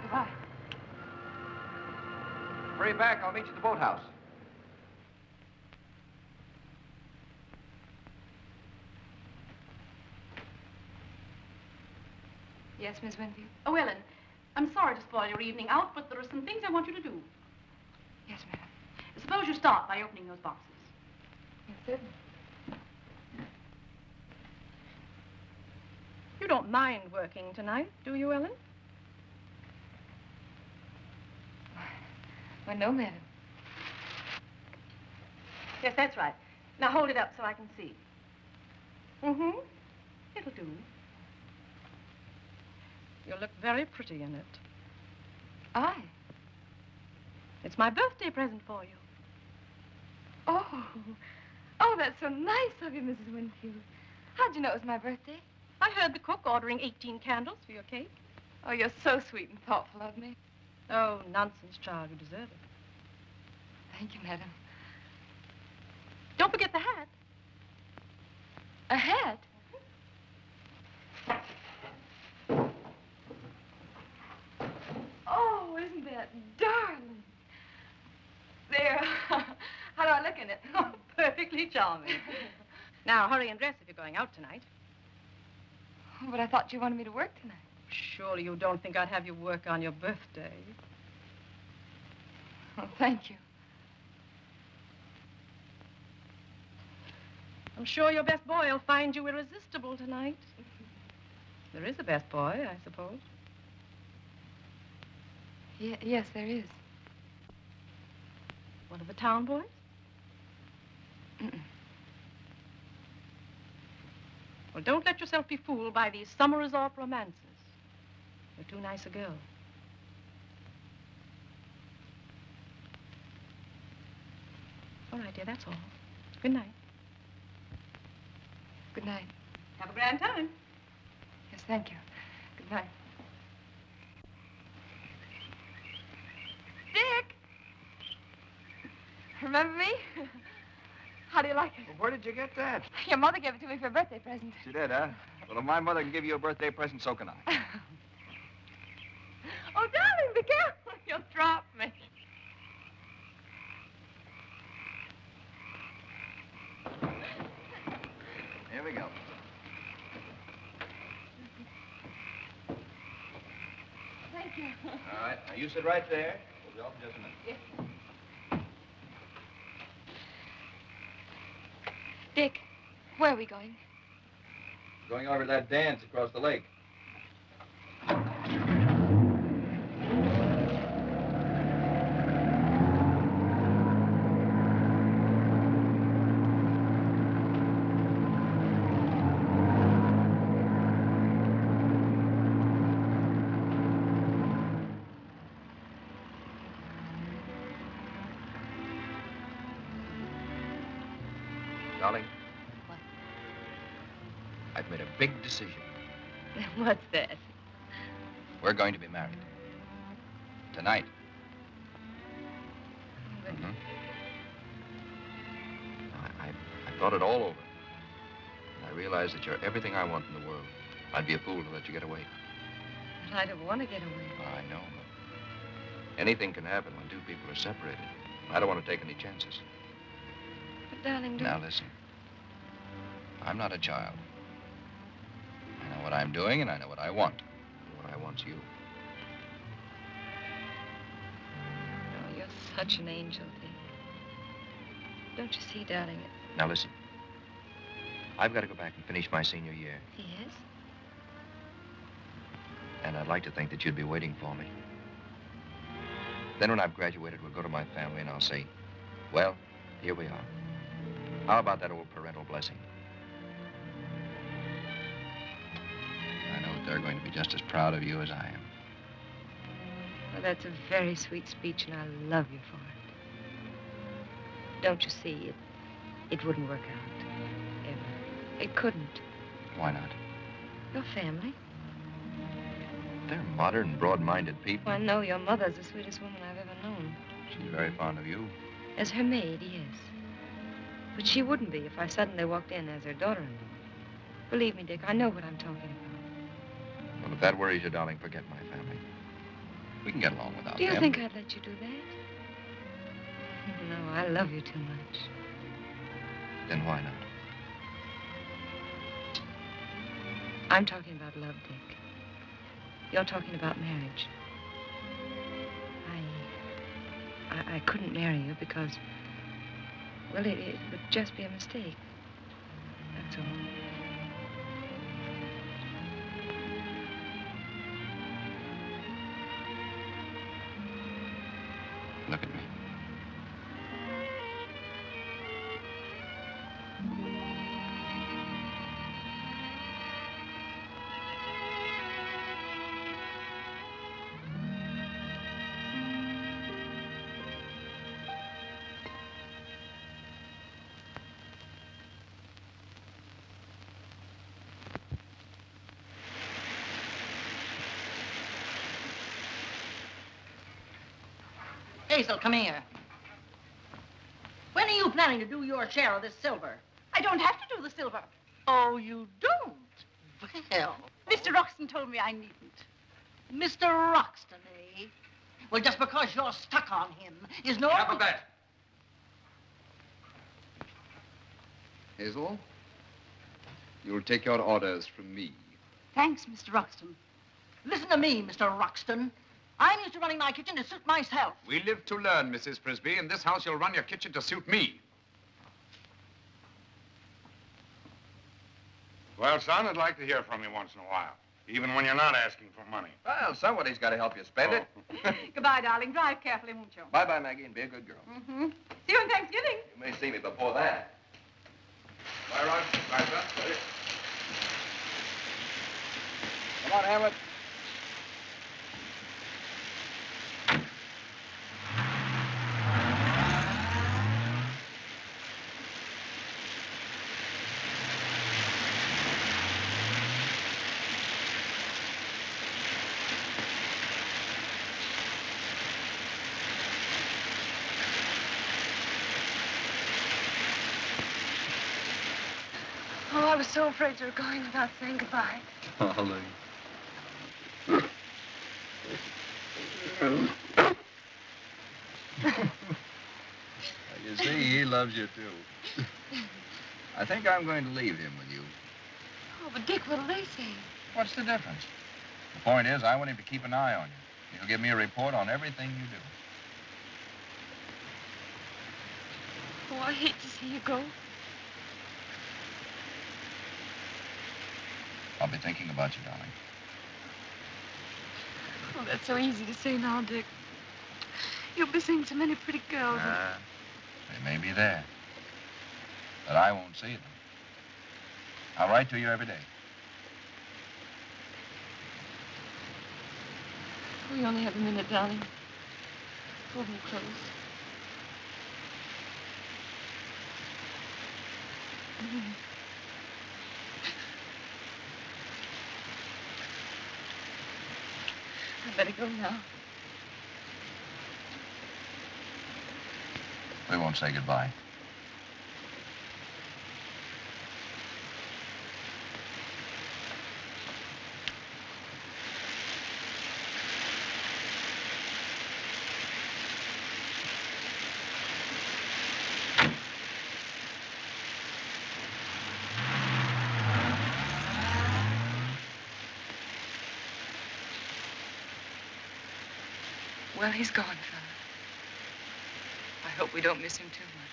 Goodbye. Hurry back. I'll meet you at the boathouse. Yes, Miss Winfield? Oh, Ellen, I'm sorry to spoil your evening out, but there are some things I want you to do. Yes, ma'am. Suppose you start by opening those boxes. Yes, sir. You don't mind working tonight, do you, Ellen? Why, no, madam. Yes, that's right. Now hold it up so I can see. Mm-hmm. It'll do. You'll look very pretty in it. I? It's my birthday present for you. Oh. Oh, that's so nice of you, Mrs. Winfield. How'd you know it was my birthday? I heard the cook ordering 18 candles for your cake. Oh, you're so sweet and thoughtful of me. Oh, nonsense, child. You deserve it. Thank you, madam. Don't forget the hat. A hat? Oh, isn't that darling? There. How do I look in it? Oh, perfectly charming. Now, hurry and dress if you're going out tonight. Oh, but I thought you wanted me to work tonight. Surely you don't think I'd have you work on your birthday. Oh, thank you. I'm sure your best boy will find you irresistible tonight. There is a best boy, I suppose. Yes, there is. One of the town boys? Mm-mm. Well, don't let yourself be fooled by these summer resort romances. You're too nice a girl. All right, dear, that's all. Good night. Good night. Have a grand time. Yes, thank you. Good night. Dick! Remember me? How do you like it? Well, where did you get that? Your mother gave it to me for a birthday present. She did, huh? Well, if my mother can give you a birthday present, so can I. Oh, darling, be careful. You'll drop me. Here we go. Thank you. All right, now you sit right there. We'll be off in just a minute. Yes. Dick, where are we going? Going over to that dance across the lake. Darling. What? I've made a big decision. What's that? We're going to be married. Tonight. Mhm. I thought it all over. And I realized that you're everything I want in the world. I'd be a fool to let you get away. But I don't want to get away. I know, but anything can happen when two people are separated. I don't want to take any chances. But, darling, don't... Now, listen. I'm not a child. I know what I'm doing, and I know what I want. And what I want's you. Oh, you're such an angel, Dick. Don't you see, darling? Now, listen. I've got to go back and finish my senior year. Yes? And I'd like to think that you'd be waiting for me. Then when I've graduated, we'll go to my family, and I'll say, well, here we are. How about that old parental blessing? I know that they're going to be just as proud of you as I am. Well, that's a very sweet speech, and I love you for it. Don't you see, it wouldn't work out, ever. It couldn't. Why not? Your family. They're modern, broad-minded people. Well, I know your mother's the sweetest woman I've ever known. She's very fond of you. As her maid, yes. But she wouldn't be if I suddenly walked in as her daughter-in-law. Believe me, Dick, I know what I'm talking about. Well, if that worries you, darling, forget my family. We can get along without them. Do you think I'd let you do that? No, I love you too much. Then why not? I'm talking about love, Dick. You're talking about marriage. I couldn't marry you because, well, it would just be a mistake. That's all. Look at me. Hazel, come here. When are you planning to do your share of this silver? I don't have to do the silver. Oh, you don't? Well, Mr. Wroxton told me I needn't. Mr. Wroxton, eh? Well, just because you're stuck on him is no... Enough of that. Hazel, you'll take your orders from me. Thanks, Mr. Wroxton. Listen to me, Mr. Wroxton. I'm used to running my kitchen to suit myself. We live to learn, Mrs. Frisbee. In this house, you'll run your kitchen to suit me. Well, son, I'd like to hear from you once in a while, even when you're not asking for money. Well, somebody's got to help you spend it. Goodbye, darling. Drive carefully, won't you? Bye-bye, Maggie, and be a good girl. Mm-hmm. See you on Thanksgiving. You may see me before that. Bye, Rod. Bye, son. Come on, Hamlet. Oh, I was so afraid you were going without saying goodbye. Darling. You see, he loves you, too. I think I'm going to leave him with you. Oh, but Dick, what'll they say? What's the difference? The point is, I want him to keep an eye on you. He'll give me a report on everything you do. Oh, I hate to see you go. I'll be thinking about you, darling. Oh, that's so easy to say now, Dick. You'll be seeing so many pretty girls. They may be there, but I won't see them. I'll write to you every day. We only have a minute, darling. Hold me close. I better go now. We won't say goodbye. Well, he's gone, fella. I hope we don't miss him too much.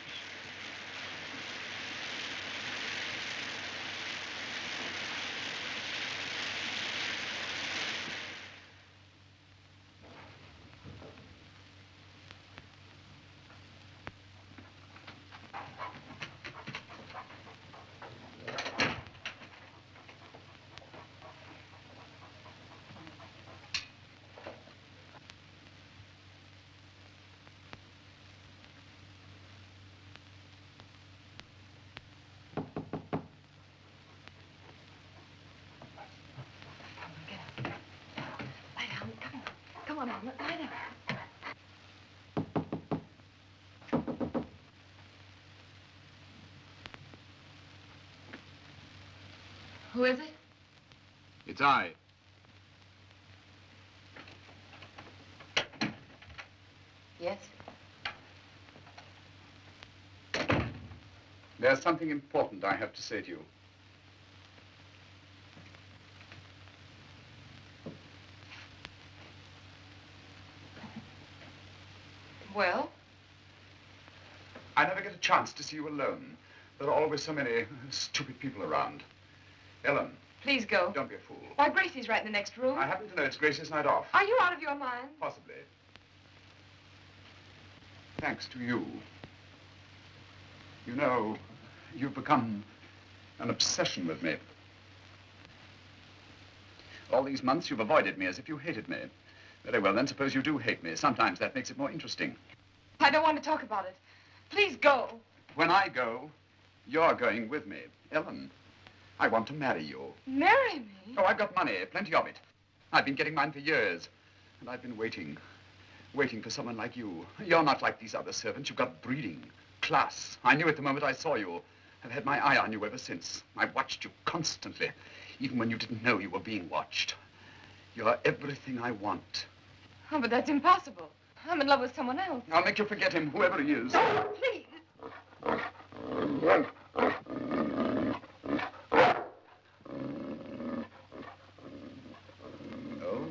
Come on, Alma, lie down. Who is it? It's I. Yes? There's something important I have to say to you. Well? I never get a chance to see you alone. There are always so many stupid people around. Ellen. Please go. Don't be a fool. Why, Gracie's right in the next room. I happen to know it's Gracie's night off. Are you out of your mind? Possibly. Thanks to you. You know, you've become an obsession with me. All these months you've avoided me as if you hated me. Very well, then suppose you do hate me. Sometimes that makes it more interesting. I don't want to talk about it. Please go. When I go, you're going with me. Ellen, I want to marry you. Marry me? Oh, I've got money, plenty of it. I've been getting mine for years. And I've been waiting for someone like you. You're not like these other servants. You've got breeding, class. I knew it the moment I saw you. I've had my eye on you ever since. I've watched you constantly, even when you didn't know you were being watched. You're everything I want. Oh, but that's impossible. I'm in love with someone else. I'll make you forget him, whoever he is. Oh, please. Oh.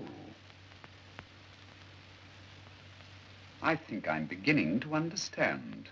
I think I'm beginning to understand.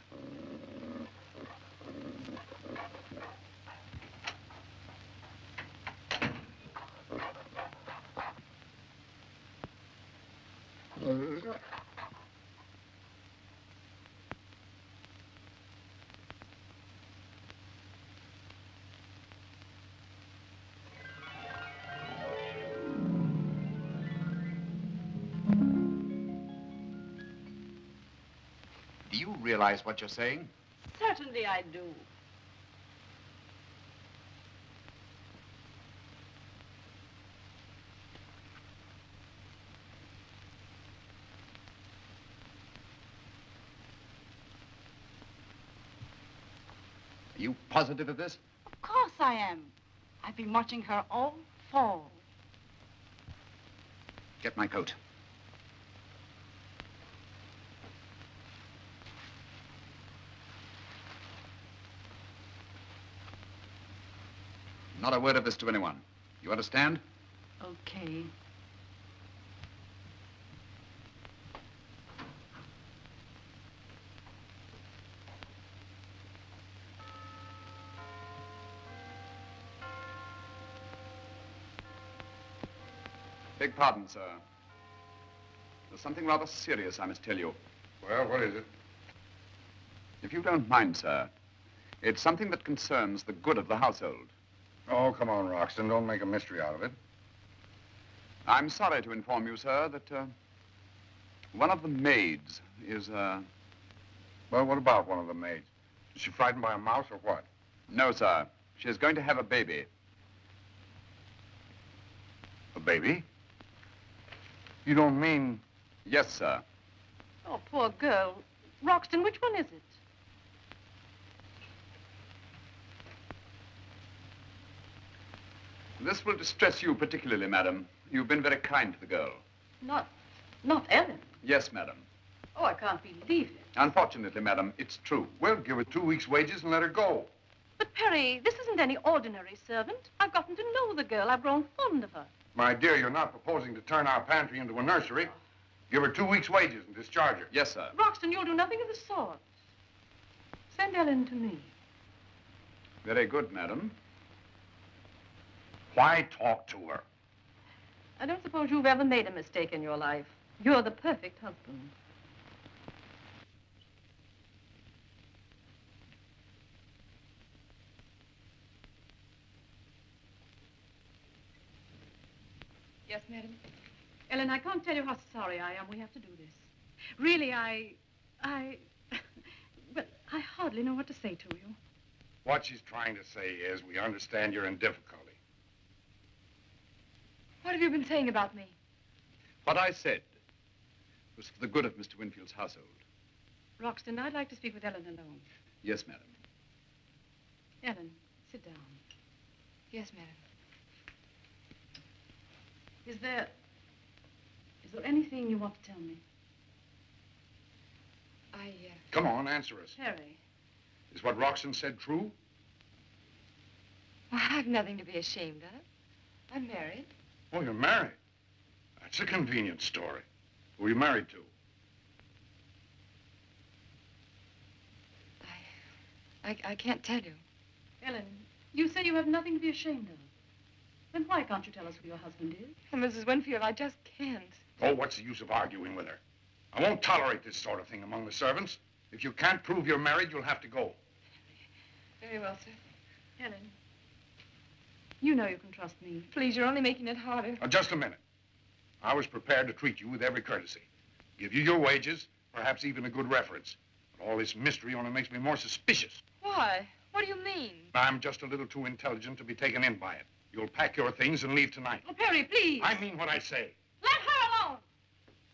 Do you realize what you're saying? Certainly I do. Are you positive of this? Of course I am. I've been watching her all fall. Get my coat. Not a word of this to anyone. You understand? Okay. Beg pardon, sir. There's something rather serious I must tell you. Well, what is it? If you don't mind, sir, it's something that concerns the good of the household. Oh, come on, Wroxton. Don't make a mystery out of it. I'm sorry to inform you, sir, that one of the maids is, Well, what about one of the maids? Is she frightened by a mouse or what? No, sir. She's going to have a baby. A baby? You don't mean... Yes, sir. Oh, poor girl. Wroxton, which one is it? This will distress you particularly, madam. You've been very kind to the girl. Not Ellen. Yes, madam. Oh, I can't believe it. Unfortunately, madam, it's true. Well, give her 2 weeks' wages and let her go. But, Perry, this isn't any ordinary servant. I've gotten to know the girl. I've grown fond of her. My dear, you're not proposing to turn our pantry into a nursery. Give her 2 weeks' wages and discharge her. Yes, sir. Wroxton, you'll do nothing of the sort. Send Ellen to me. Very good, madam. Why talk to her? I don't suppose you've ever made a mistake in your life. You're the perfect husband. Yes, madam? Ellen, I can't tell you how sorry I am we have to do this. Really, well, I hardly know what to say to you. What she's trying to say is we understand you're in difficulty. What have you been saying about me? What I said was for the good of Mr. Winfield's household. Wroxton, I'd like to speak with Ellen alone. Yes, madam. Ellen, sit down. Yes, madam. Is there anything you want to tell me? Come on, answer us. Harry. Is what Wroxton said true? Well, I've nothing to be ashamed of. I'm married. Oh, you're married. That's a convenient story. Who are you married to? I can't tell you. Ellen, you say you have nothing to be ashamed of. Then why can't you tell us who your husband is? Oh, Mrs. Winfield, I just can't. Oh, what's the use of arguing with her? I won't tolerate this sort of thing among the servants. If you can't prove you're married, you'll have to go. Very well, sir. Ellen, you know you can trust me. Please, you're only making it harder. Now, just a minute. I was prepared to treat you with every courtesy. Give you your wages, perhaps even a good reference. But all this mystery only makes me more suspicious. Why? What do you mean? I'm just a little too intelligent to be taken in by it. You'll pack your things and leave tonight. Oh, Perry, please. I mean what I say. Let her alone.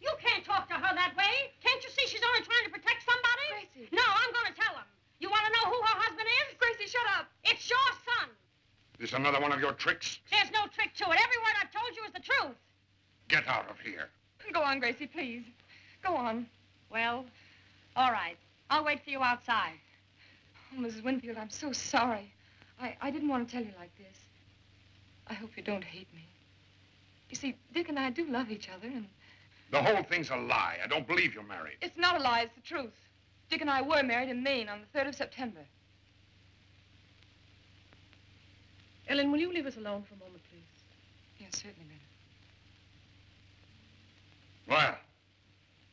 You can't talk to her that way. Can't you see she's only trying to protect somebody? Gracie. No, I'm going to tell him. You want to know who her husband is? Gracie, shut up. It's your son. This another one of your tricks? There's no trick to it. Every word I've told you is the truth. Get out of here. Go on, Gracie, please. Go on. Well, all right. I'll wait for you outside. Oh, Mrs. Winfield, I'm so sorry. I didn't want to tell you like this. I hope you don't hate me. You see, Dick and I do love each other, and... The whole thing's a lie. I don't believe you're married. It's not a lie, it's the truth. Dick and I were married in Maine on the 3rd of September. Ellen, will you leave us alone for a moment, please? Yes, certainly, madam. Well,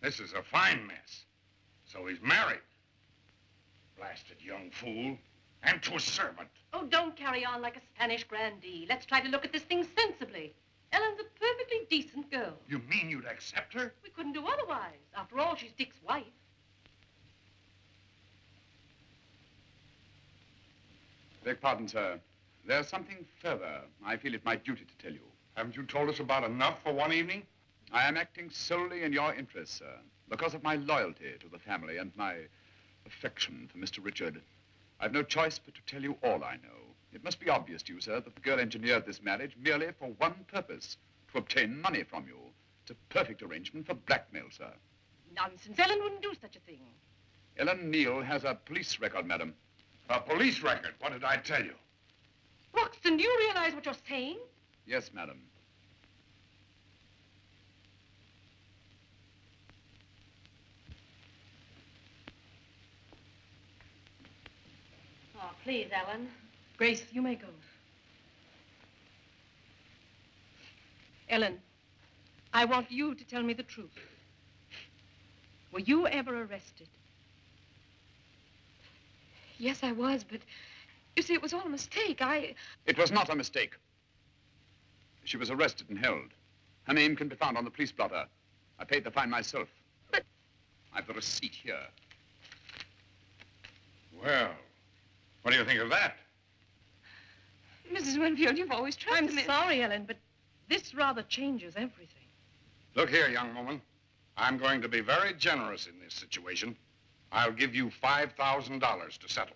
this is a fine mess. So he's married. Blasted young fool. And to a servant. Oh, don't carry on like a Spanish grandee. Let's try to look at this thing sensibly. Ellen's a perfectly decent girl. You mean you'd accept her? We couldn't do otherwise. After all, she's Dick's wife. Beg pardon, sir. There's something further I feel it my duty to tell you. Haven't you told us about enough for one evening? I am acting solely in your interest, sir, because of my loyalty to the family and my affection for Mr. Richard. I've no choice but to tell you all I know. It must be obvious to you, sir, that the girl engineered this marriage merely for one purpose, to obtain money from you. It's a perfect arrangement for blackmail, sir. Nonsense. Ellen wouldn't do such a thing. Ellen Neal has a police record, madam. A police record? What did I tell you? Wroxton, do you realize what you're saying? Yes, madam. Oh, please, Ellen. Grace, you may go. Ellen, I want you to tell me the truth. Were you ever arrested? Yes, I was, but you see, it was all a mistake. It was not a mistake. She was arrested and held. Her name can be found on the police blotter. I paid the fine myself. But... I've the receipt here. Well, what do you think of that? Mrs. Winfield, you've always trusted me. I'm sorry, Ellen, but this rather changes everything. Look here, young woman. I'm going to be very generous in this situation. I'll give you $5,000 to settle.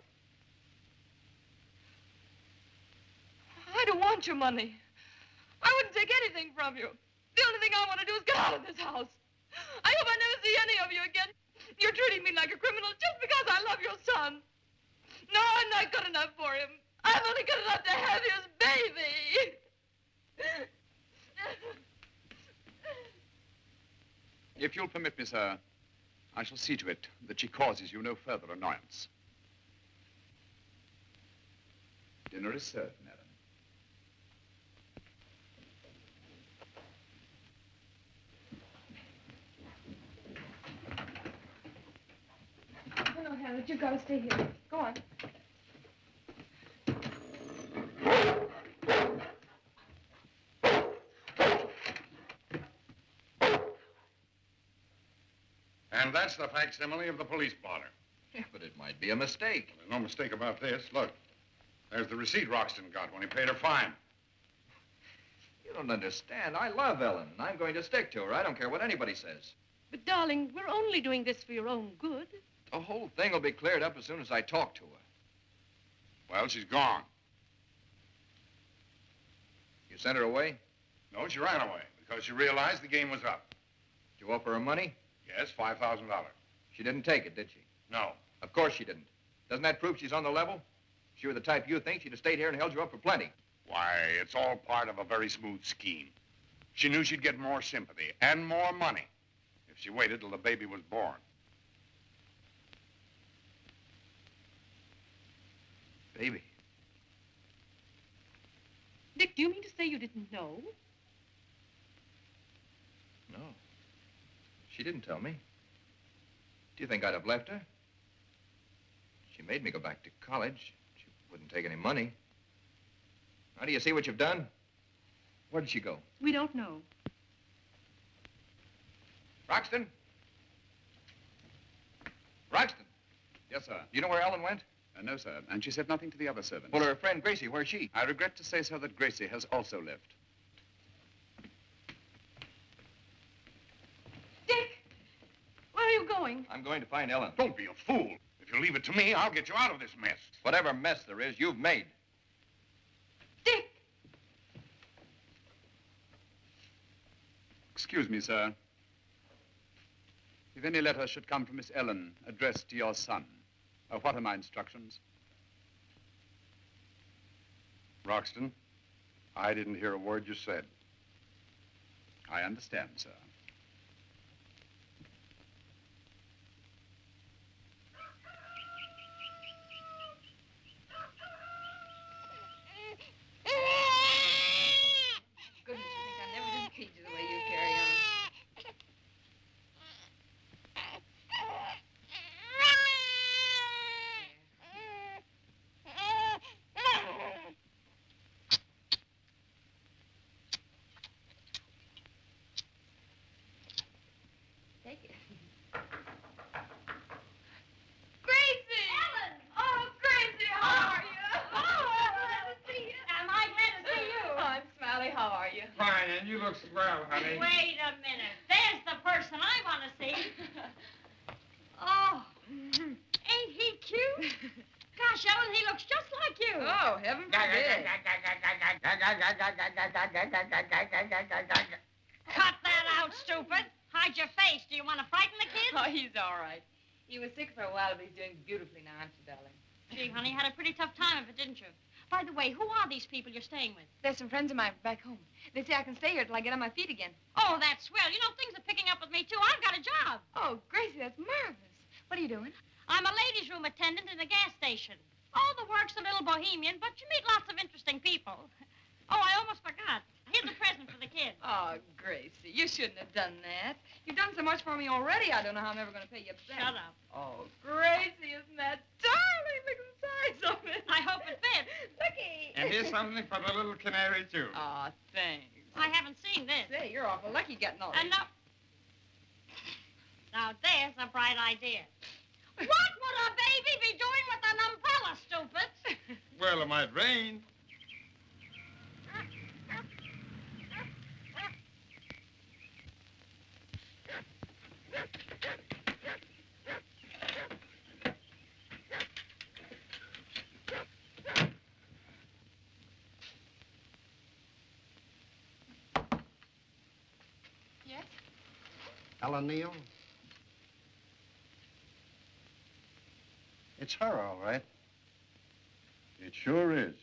I don't want your money. I wouldn't take anything from you. The only thing I want to do is get out of this house. I hope I never see any of you again. You're treating me like a criminal just because I love your son. No, I'm not good enough for him. I'm only good enough to have his baby. If you'll permit me, sir, I shall see to it that she causes you no further annoyance. Dinner is served, madam. No, Harriet, you've got to stay here. Go on. And that's the facsimile of the police blotter. Yeah, but it might be a mistake. There's no mistake about this. Look, there's the receipt Wroxton got when he paid her fine. You don't understand. I love Ellen, and I'm going to stick to her. I don't care what anybody says. But, darling, we're only doing this for your own good. The whole thing will be cleared up as soon as I talk to her. Well, she's gone. You sent her away? No, she ran away because she realized the game was up. Did you offer her money? Yes, $5,000. She didn't take it, did she? No. Of course she didn't. Doesn't that prove she's on the level? If she were the type you think, she'd have stayed here and held you up for plenty. Why, it's all part of a very smooth scheme. She knew she'd get more sympathy and more money if she waited till the baby was born. Baby. Dick, do you mean to say you didn't know? No. She didn't tell me. Do you think I'd have left her? She made me go back to college. She wouldn't take any money. Now, do you see what you've done? Where did she go? We don't know. Wroxton? Wroxton? Yes, sir. Do you know where Ellen went? No, sir. And she said nothing to the other servants. Well, her friend Gracie, where's she? I regret to say, sir, that Gracie has also left. Dick! Where are you going? I'm going to find Ellen. Don't be a fool. If you leave it to me, I'll get you out of this mess. Whatever mess there is, you've made. Dick! Excuse me, sir. If any letter should come from Miss Ellen addressed to your son, what are my instructions? Wroxton, I didn't hear a word you said. I understand, sir. Goodness, you think I never did teach you the way you carry on. Take it. Gracie! Ellen! Oh, Gracie, how are you? Oh, glad to see you. Am I glad to see you? Oh, I'm Smiley. How are you? Fine, and you look swell, honey. Wait a minute. There's the person I want to see. Oh, ain't he cute? Gosh, Ellen, he looks just like you. Oh, heaven forbid. Cut that out, stupid. Hide your face. Do you want to frighten the kid? Oh, he's all right. He was sick for a while, but he's doing beautifully now, aren't you, darling? Gee, honey, had a pretty tough time of it, didn't you? By the way, who are these people you're staying with? There's some friends of mine back home. They say I can stay here till I get on my feet again. Oh, that's swell. You know, things are picking up with me, too. I've got a job. Oh, Gracie, that's marvelous. What are you doing? I'm a ladies' room attendant in a gas station. Oh, the work's a little bohemian, but you meet lots of interesting people. Oh, I almost forgot. Here's a present for the kids. Oh, Gracie, you shouldn't have done that. You've done so much for me already, I don't know how I'm ever going to pay you back. Shut up. Oh, Gracie, isn't that darling? Look at the size of it. I hope it fits. Looky. And here's something for the little canary, too. Oh, thanks. I haven't seen this. Say, you're awful lucky getting all And this. now, there's a bright idea. What would a baby be doing with an umbrella, stupid? Well, it might rain. Yes? Ellen Neal? It's her, all right. It sure is.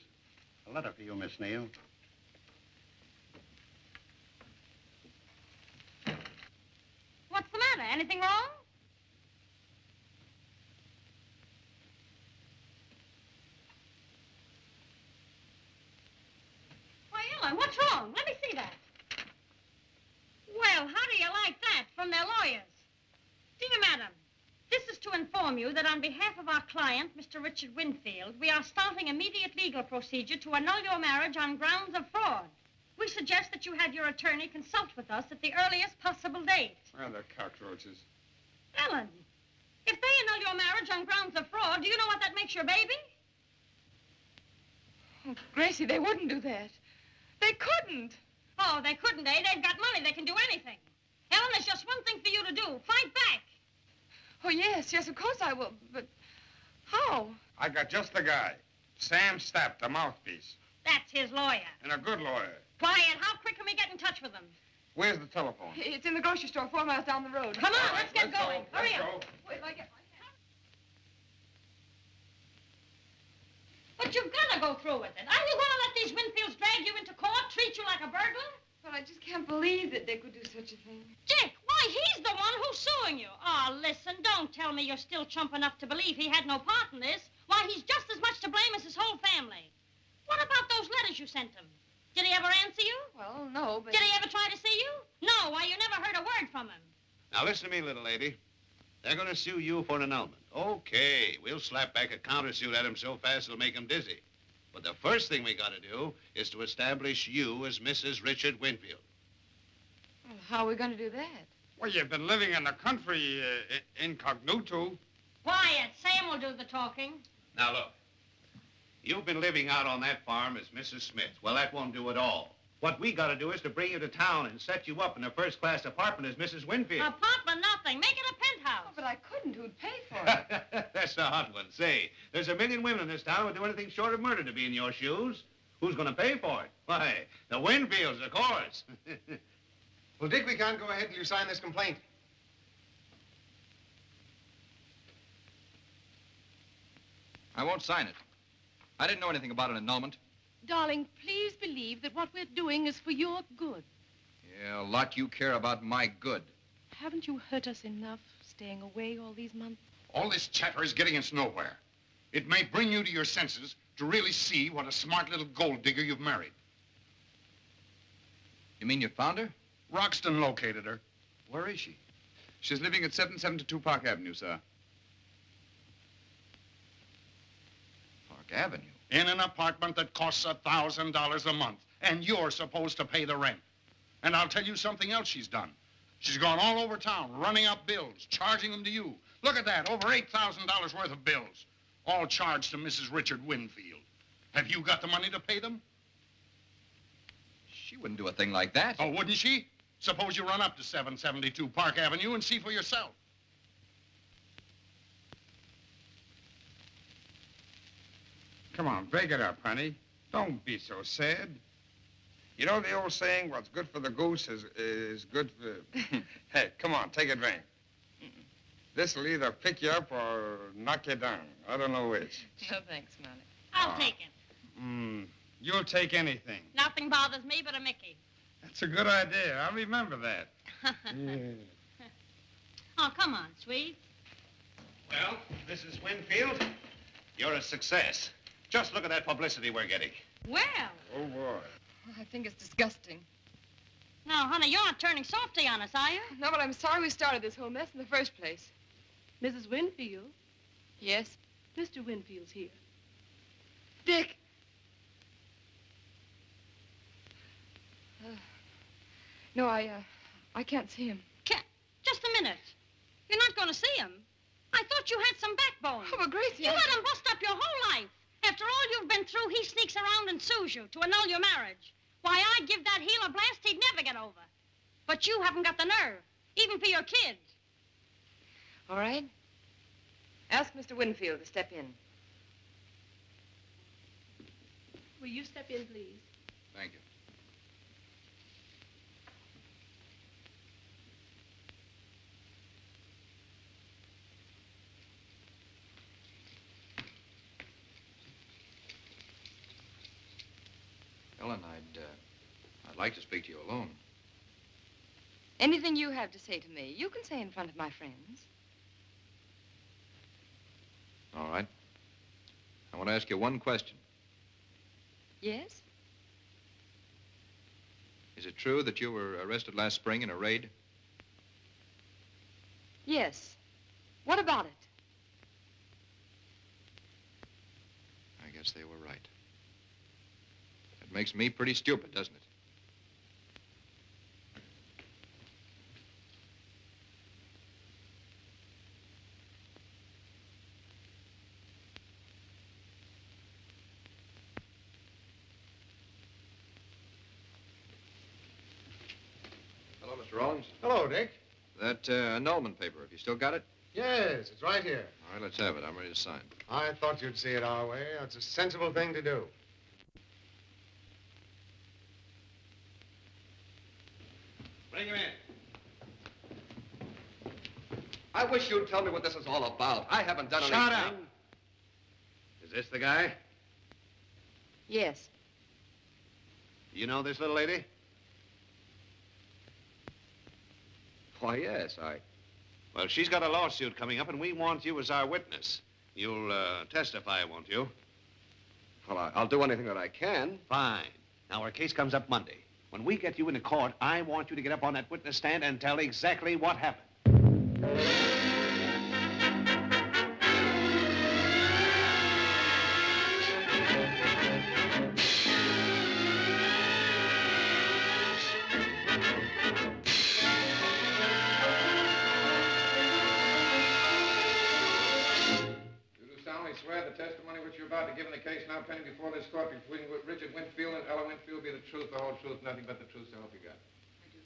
A letter for you, Miss Neal. What's the matter? Anything wrong? Why, Ellen, what's wrong? Let me see that. Well, how do you like that from their lawyers? Dear Madam, this is to inform you that on behalf of our client, Mr. Richard Winfield, we are starting immediate legal procedure to annul your marriage on grounds of fraud. We suggest that you have your attorney consult with us at the earliest possible date. Well, the cockroaches. Ellen, if they annul your marriage on grounds of fraud, do you know what that makes your baby? Oh, Gracie, they wouldn't do that. They couldn't. Oh, they couldn't, eh? They've got money. They can do anything. Ellen, there's just one thing for you to do. Fight back. Oh, yes, of course I will, but how? I got just the guy. Sam Stapp, the mouthpiece. That's his lawyer. And a good lawyer. Quiet. How quick can we get in touch with him? Where's the telephone? It's in the grocery store 4 miles down the road. Come on, let's get going. Hurry Let's up. go. Wait, I get... But you've got to go through with it. Are you going to let these Winfields drag you into court, treat you like a burglar? But I just can't believe that they could do such a thing. Dick, why, he's the one who's suing you. Oh, listen, don't tell me you're still chump enough to believe he had no part in this. Why, he's just as much to blame as his whole family. What about those letters you sent him? Did he ever answer you? Well, no, but... Did he ever try to see you? No, why, you never heard a word from him. Now, listen to me, little lady. They're going to sue you for an annulment. Okay, we'll slap back a countersuit at him so fast it'll make him dizzy. But the first thing we got to do is to establish you as Mrs. Richard Winfield. Well, how are we going to do that? Well, you've been living in the country incognito. Quiet. Sam will do the talking. Now, look. You've been living out on that farm as Mrs. Smith. Well, that won't do at all. What we got to do is to bring you to town and set you up in a first-class apartment as Mrs. Winfield. Apartment, nothing. Make it a penthouse. Oh, but I couldn't. Who'd pay for it? That's the hot one. Say, there's 1 million women in this town who would do anything short of murder to be in your shoes. Who's going to pay for it? Why, the Winfields, of course. Well, Dick, we can't go ahead till you sign this complaint. I won't sign it. I didn't know anything about an annulment. Darling, please believe that what we're doing is for your good. Yeah, a lot you care about my good. Haven't you hurt us enough staying away all these months? All this chatter is getting us nowhere. It may bring you to your senses to really see what a smart little gold digger you've married. You mean you found her? Wroxton located her. Where is she? She's living at 772 Park Avenue, sir. Park Avenue? In an apartment that costs $1,000 a month, and you're supposed to pay the rent. And I'll tell you something else she's done. She's gone all over town, running up bills, charging them to you. Look at that, over $8,000 worth of bills, all charged to Mrs. Richard Winfield. Have you got the money to pay them? She wouldn't do a thing like that. Oh, wouldn't she? Suppose you run up to 772 Park Avenue and see for yourself. Come on, break it up, honey. Don't be so sad. You know the old saying, what's good for the goose is good for... Hey, come on, take a drink. This'll either pick you up or knock you down. I don't know which. No, thanks, Smiley. I'll take it. You'll take anything. Nothing bothers me but a Mickey. That's a good idea. I'll remember that. Oh, come on, sweet. Well, Mrs. Winfield, you're a success. Just look at that publicity we're getting. Well. Oh, boy. I think it's disgusting. Now, honey, you're not turning softy on us, are you? No, but I'm sorry we started this whole mess in the first place. Mrs. Winfield? Yes? Mr. Winfield's here. Dick! No, I can't see him. Just a minute. You're not going to see him. I thought you had some backbone. Oh, but Gracie, You let him bust up your whole life. After all you've been through, he sneaks around and sues you to annul your marriage. Why, I'd give that heel a blast he'd never get over. But you haven't got the nerve, even for your kids. All right. Ask Mr. Winfield to step in. Will you step in, please? Thank you. Ellen, I'd like to speak to you alone. Anything you have to say to me, you can say in front of my friends. All right. I want to ask you one question. Yes? Is it true that you were arrested last spring in a raid? Yes. What about it? I guess they were right. It makes me pretty stupid, doesn't it? Hello, Mr. Rawlins. Hello, Dick. That annulment paper, have you still got it? Yes, it's right here. All right, let's have it. I'm ready to sign. I thought you'd see it our way. It's a sensible thing to do. Bring him in. I wish you'd tell me what this is all about. I haven't done anything. Shut up. Is this the guy? Yes. You know this little lady? Why, yes, Well, she's got a lawsuit coming up, and we want you as our witness. You'll testify, won't you? Well, I'll do anything that I can. Fine. Now, our case comes up Monday. When we get you into court, I want you to get up on that witness stand and tell exactly what happened. Swear the testimony which you're about to give in the case now pending before this court between Richard Winfield and Ella Winfield be the truth, the whole truth, nothing but the truth, so help you God. I do.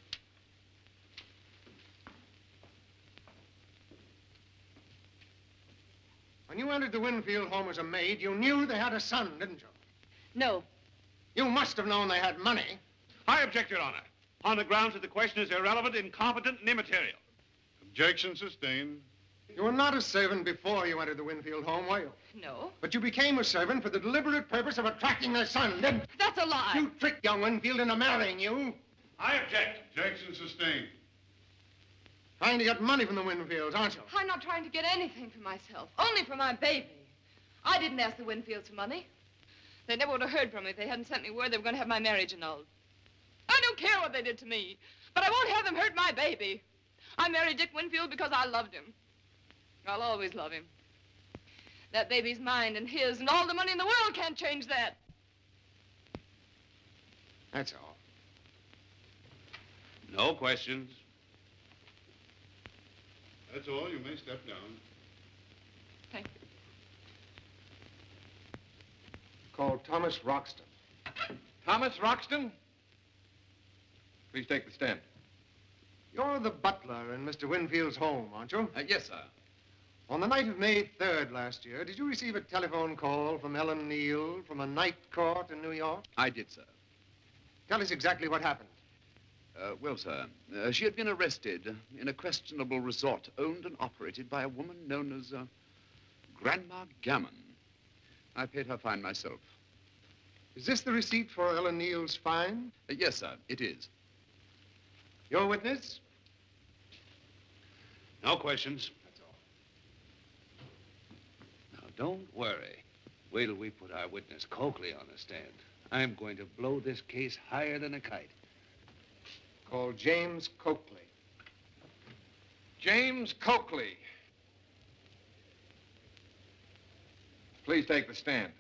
When you entered the Winfield home as a maid, you knew they had a son, didn't you? No. You must have known they had money. I object, Your Honor, on the grounds that the question is irrelevant, incompetent, and immaterial. Objection sustained. You were not a servant before you entered the Winfield home, were you? No. But you became a servant for the deliberate purpose of attracting their son, didn't you? That's a lie. You tricked young Winfield into marrying you. I object. Objection sustained. Trying to get money from the Winfields, aren't you? I'm not trying to get anything for myself, only for my baby. I didn't ask the Winfields for money. They never would have heard from me if they hadn't sent me word they were going to have my marriage annulled. I don't care what they did to me, but I won't have them hurt my baby. I married Dick Winfield because I loved him. I'll always love him. That baby's mine and his, and all the money in the world can't change that. That's all. No questions. That's all. You may step down. Thank you. Call Thomas Wroxton. Thomas Wroxton? Please take the stand. You're the butler in Mr. Winfield's home, aren't you? Yes, sir. On the night of May 3rd last year, did you receive a telephone call from Ellen Neal from a night court in New York? I did, sir. Tell us exactly what happened. Well, sir, she had been arrested in a questionable resort owned and operated by a woman known as Grandma Gammon. I paid her fine myself. Is this the receipt for Ellen Neal's fine? Yes, sir, it is. Your witness? No questions. That's all. Now, don't worry. Wait till we put our witness Coakley on the stand. I'm going to blow this case higher than a kite. Call James Coakley. James Coakley. Please take the stand.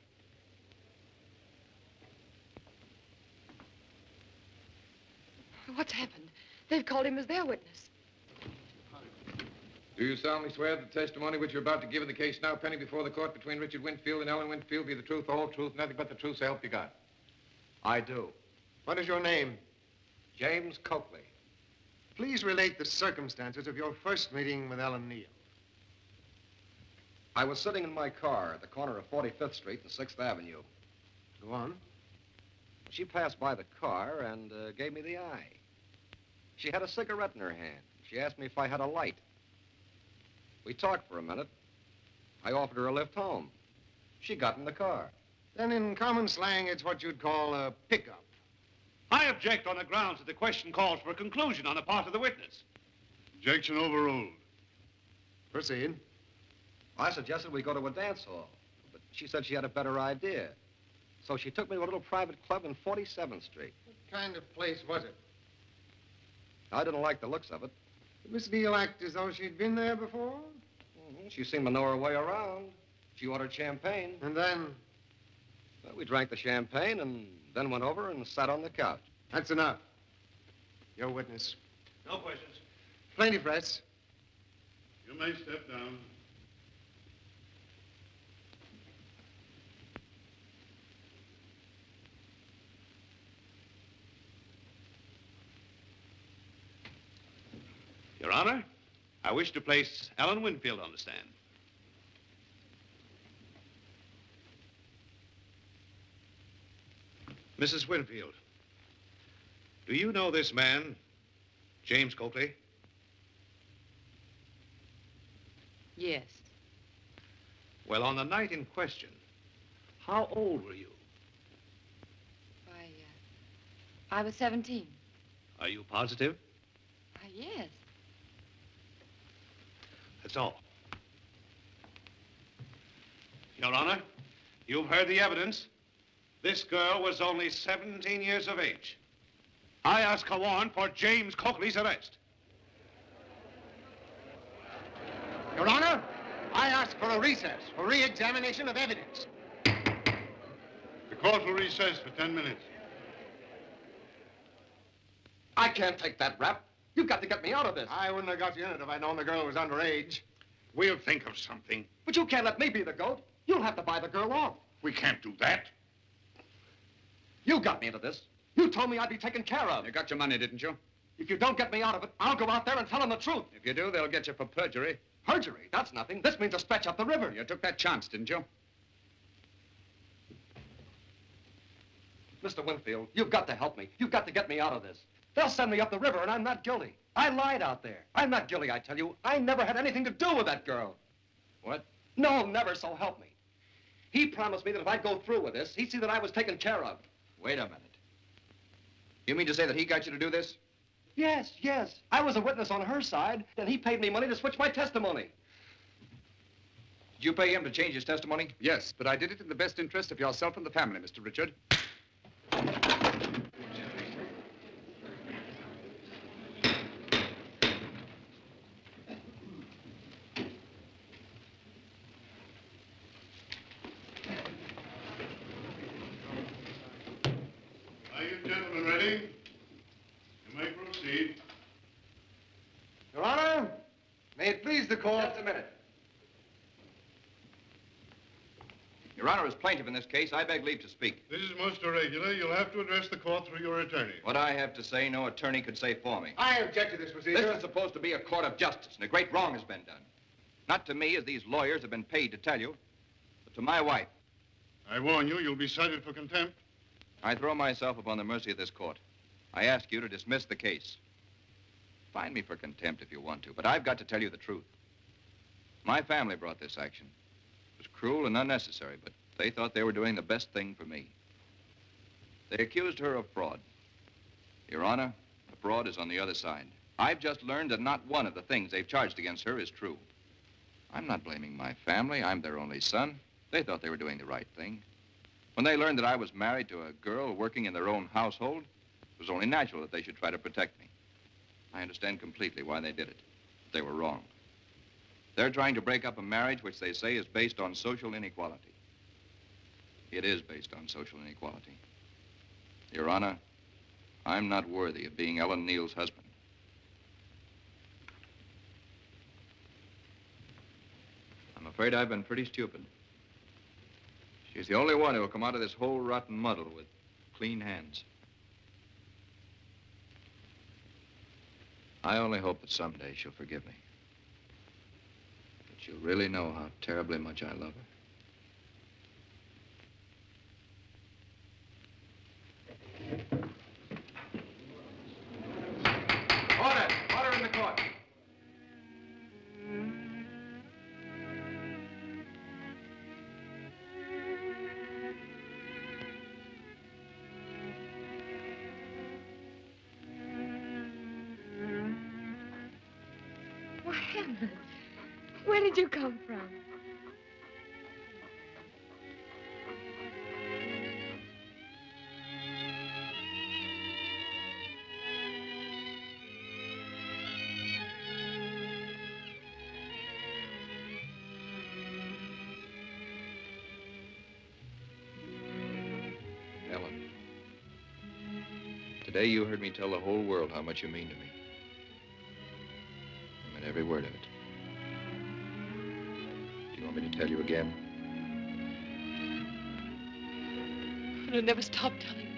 What's happened? They've called him as their witness. Do you solemnly swear that the testimony which you're about to give in the case now pending before the court between Richard Winfield and Ellen Winfield be the truth, the whole truth, nothing but the truth, so help you God? I do. What is your name? James Coakley. Please relate the circumstances of your first meeting with Ellen Neal. I was sitting in my car at the corner of 45th Street and 6th Avenue. Go on. She passed by the car and gave me the eye. She had a cigarette in her hand. She asked me if I had a light. We talked for a minute. I offered her a lift home. She got in the car. Then in common slang, it's what you'd call a pickup. I object on the grounds that the question calls for a conclusion on the part of the witness. Objection overruled. Proceed. I suggested we go to a dance hall, but she said she had a better idea. So she took me to a little private club in 47th Street. What kind of place was it? I didn't like the looks of it. Did Miss Neal act as though she'd been there before? She seemed to know her way around. She ordered champagne. And then? Well, we drank the champagne and then went over and sat on the couch. That's enough. Your witness. No questions. Plaintiff rests. You may step down. Your Honor, I wish to place Ellen Winfield on the stand. Mrs. Winfield, do you know this man, James Coakley? Yes. Well, on the night in question, how old were you? I was 17. Are you positive? Yes. That's all. Your Honor, you've heard the evidence. This girl was only 17 years of age. I ask a warrant for James Coakley's arrest. Your Honor, I ask for a recess for re-examination of evidence. The court will recess for 10 minutes. I can't take that rap. You've got to get me out of this. I wouldn't have got you in it if I'd known the girl was underage. We'll think of something. But you can't let me be the goat. You'll have to buy the girl off. We can't do that. You got me into this. You told me I'd be taken care of. You got your money, didn't you? If you don't get me out of it, I'll go out there and tell them the truth. If you do, they'll get you for perjury. Perjury? That's nothing. This means a stretch up the river. You took that chance, didn't you? Mr. Winfield, you've got to help me. You've got to get me out of this. They'll send me up the river, and I'm not guilty. I lied out there. I'm not guilty, I tell you. I never had anything to do with that girl. What? No, never, so help me. He promised me that if I'd go through with this, he'd see that I was taken care of. Wait a minute. You mean to say that he got you to do this? Yes, yes. I was a witness on her side, and he paid me money to switch my testimony. Did you pay him to change his testimony? Yes, but I did it in the best interest of yourself and the family, Mr. Richard. Are you gentlemen ready? You may proceed. Your Honor, may it please the court. Just a minute. Your Honor, as plaintiff in this case, I beg leave to speak. This is most irregular. You'll have to address the court through your attorney. What I have to say, no attorney could say for me. I object to this procedure. This is supposed to be a court of justice, and a great wrong has been done. Not to me, as these lawyers have been paid to tell you, but to my wife. I warn you, you'll be cited for contempt. I throw myself upon the mercy of this court. I ask you to dismiss the case. Find me for contempt if you want to, but I've got to tell you the truth. My family brought this action. It was cruel and unnecessary, but they thought they were doing the best thing for me. They accused her of fraud. Your Honor, the fraud is on the other side. I've just learned that not one of the things they've charged against her is true. I'm not blaming my family. I'm their only son. They thought they were doing the right thing. When they learned that I was married to a girl working in their own household, it was only natural that they should try to protect me. I understand completely why they did it. They were wrong. They're trying to break up a marriage which they say is based on social inequality. It is based on social inequality. Your Honor, I'm not worthy of being Ellen Neal's husband. I'm afraid I've been pretty stupid. She's the only one who will come out of this whole rotten muddle with clean hands. I only hope that someday she'll forgive me. That she'll really know how terribly much I love her. Order! Order in the court. Why, Helen, where did you come from? Ellen, today you heard me tell the whole world how much you mean to me. I meant every word of it. Do you want me to tell you again? I'll never stop telling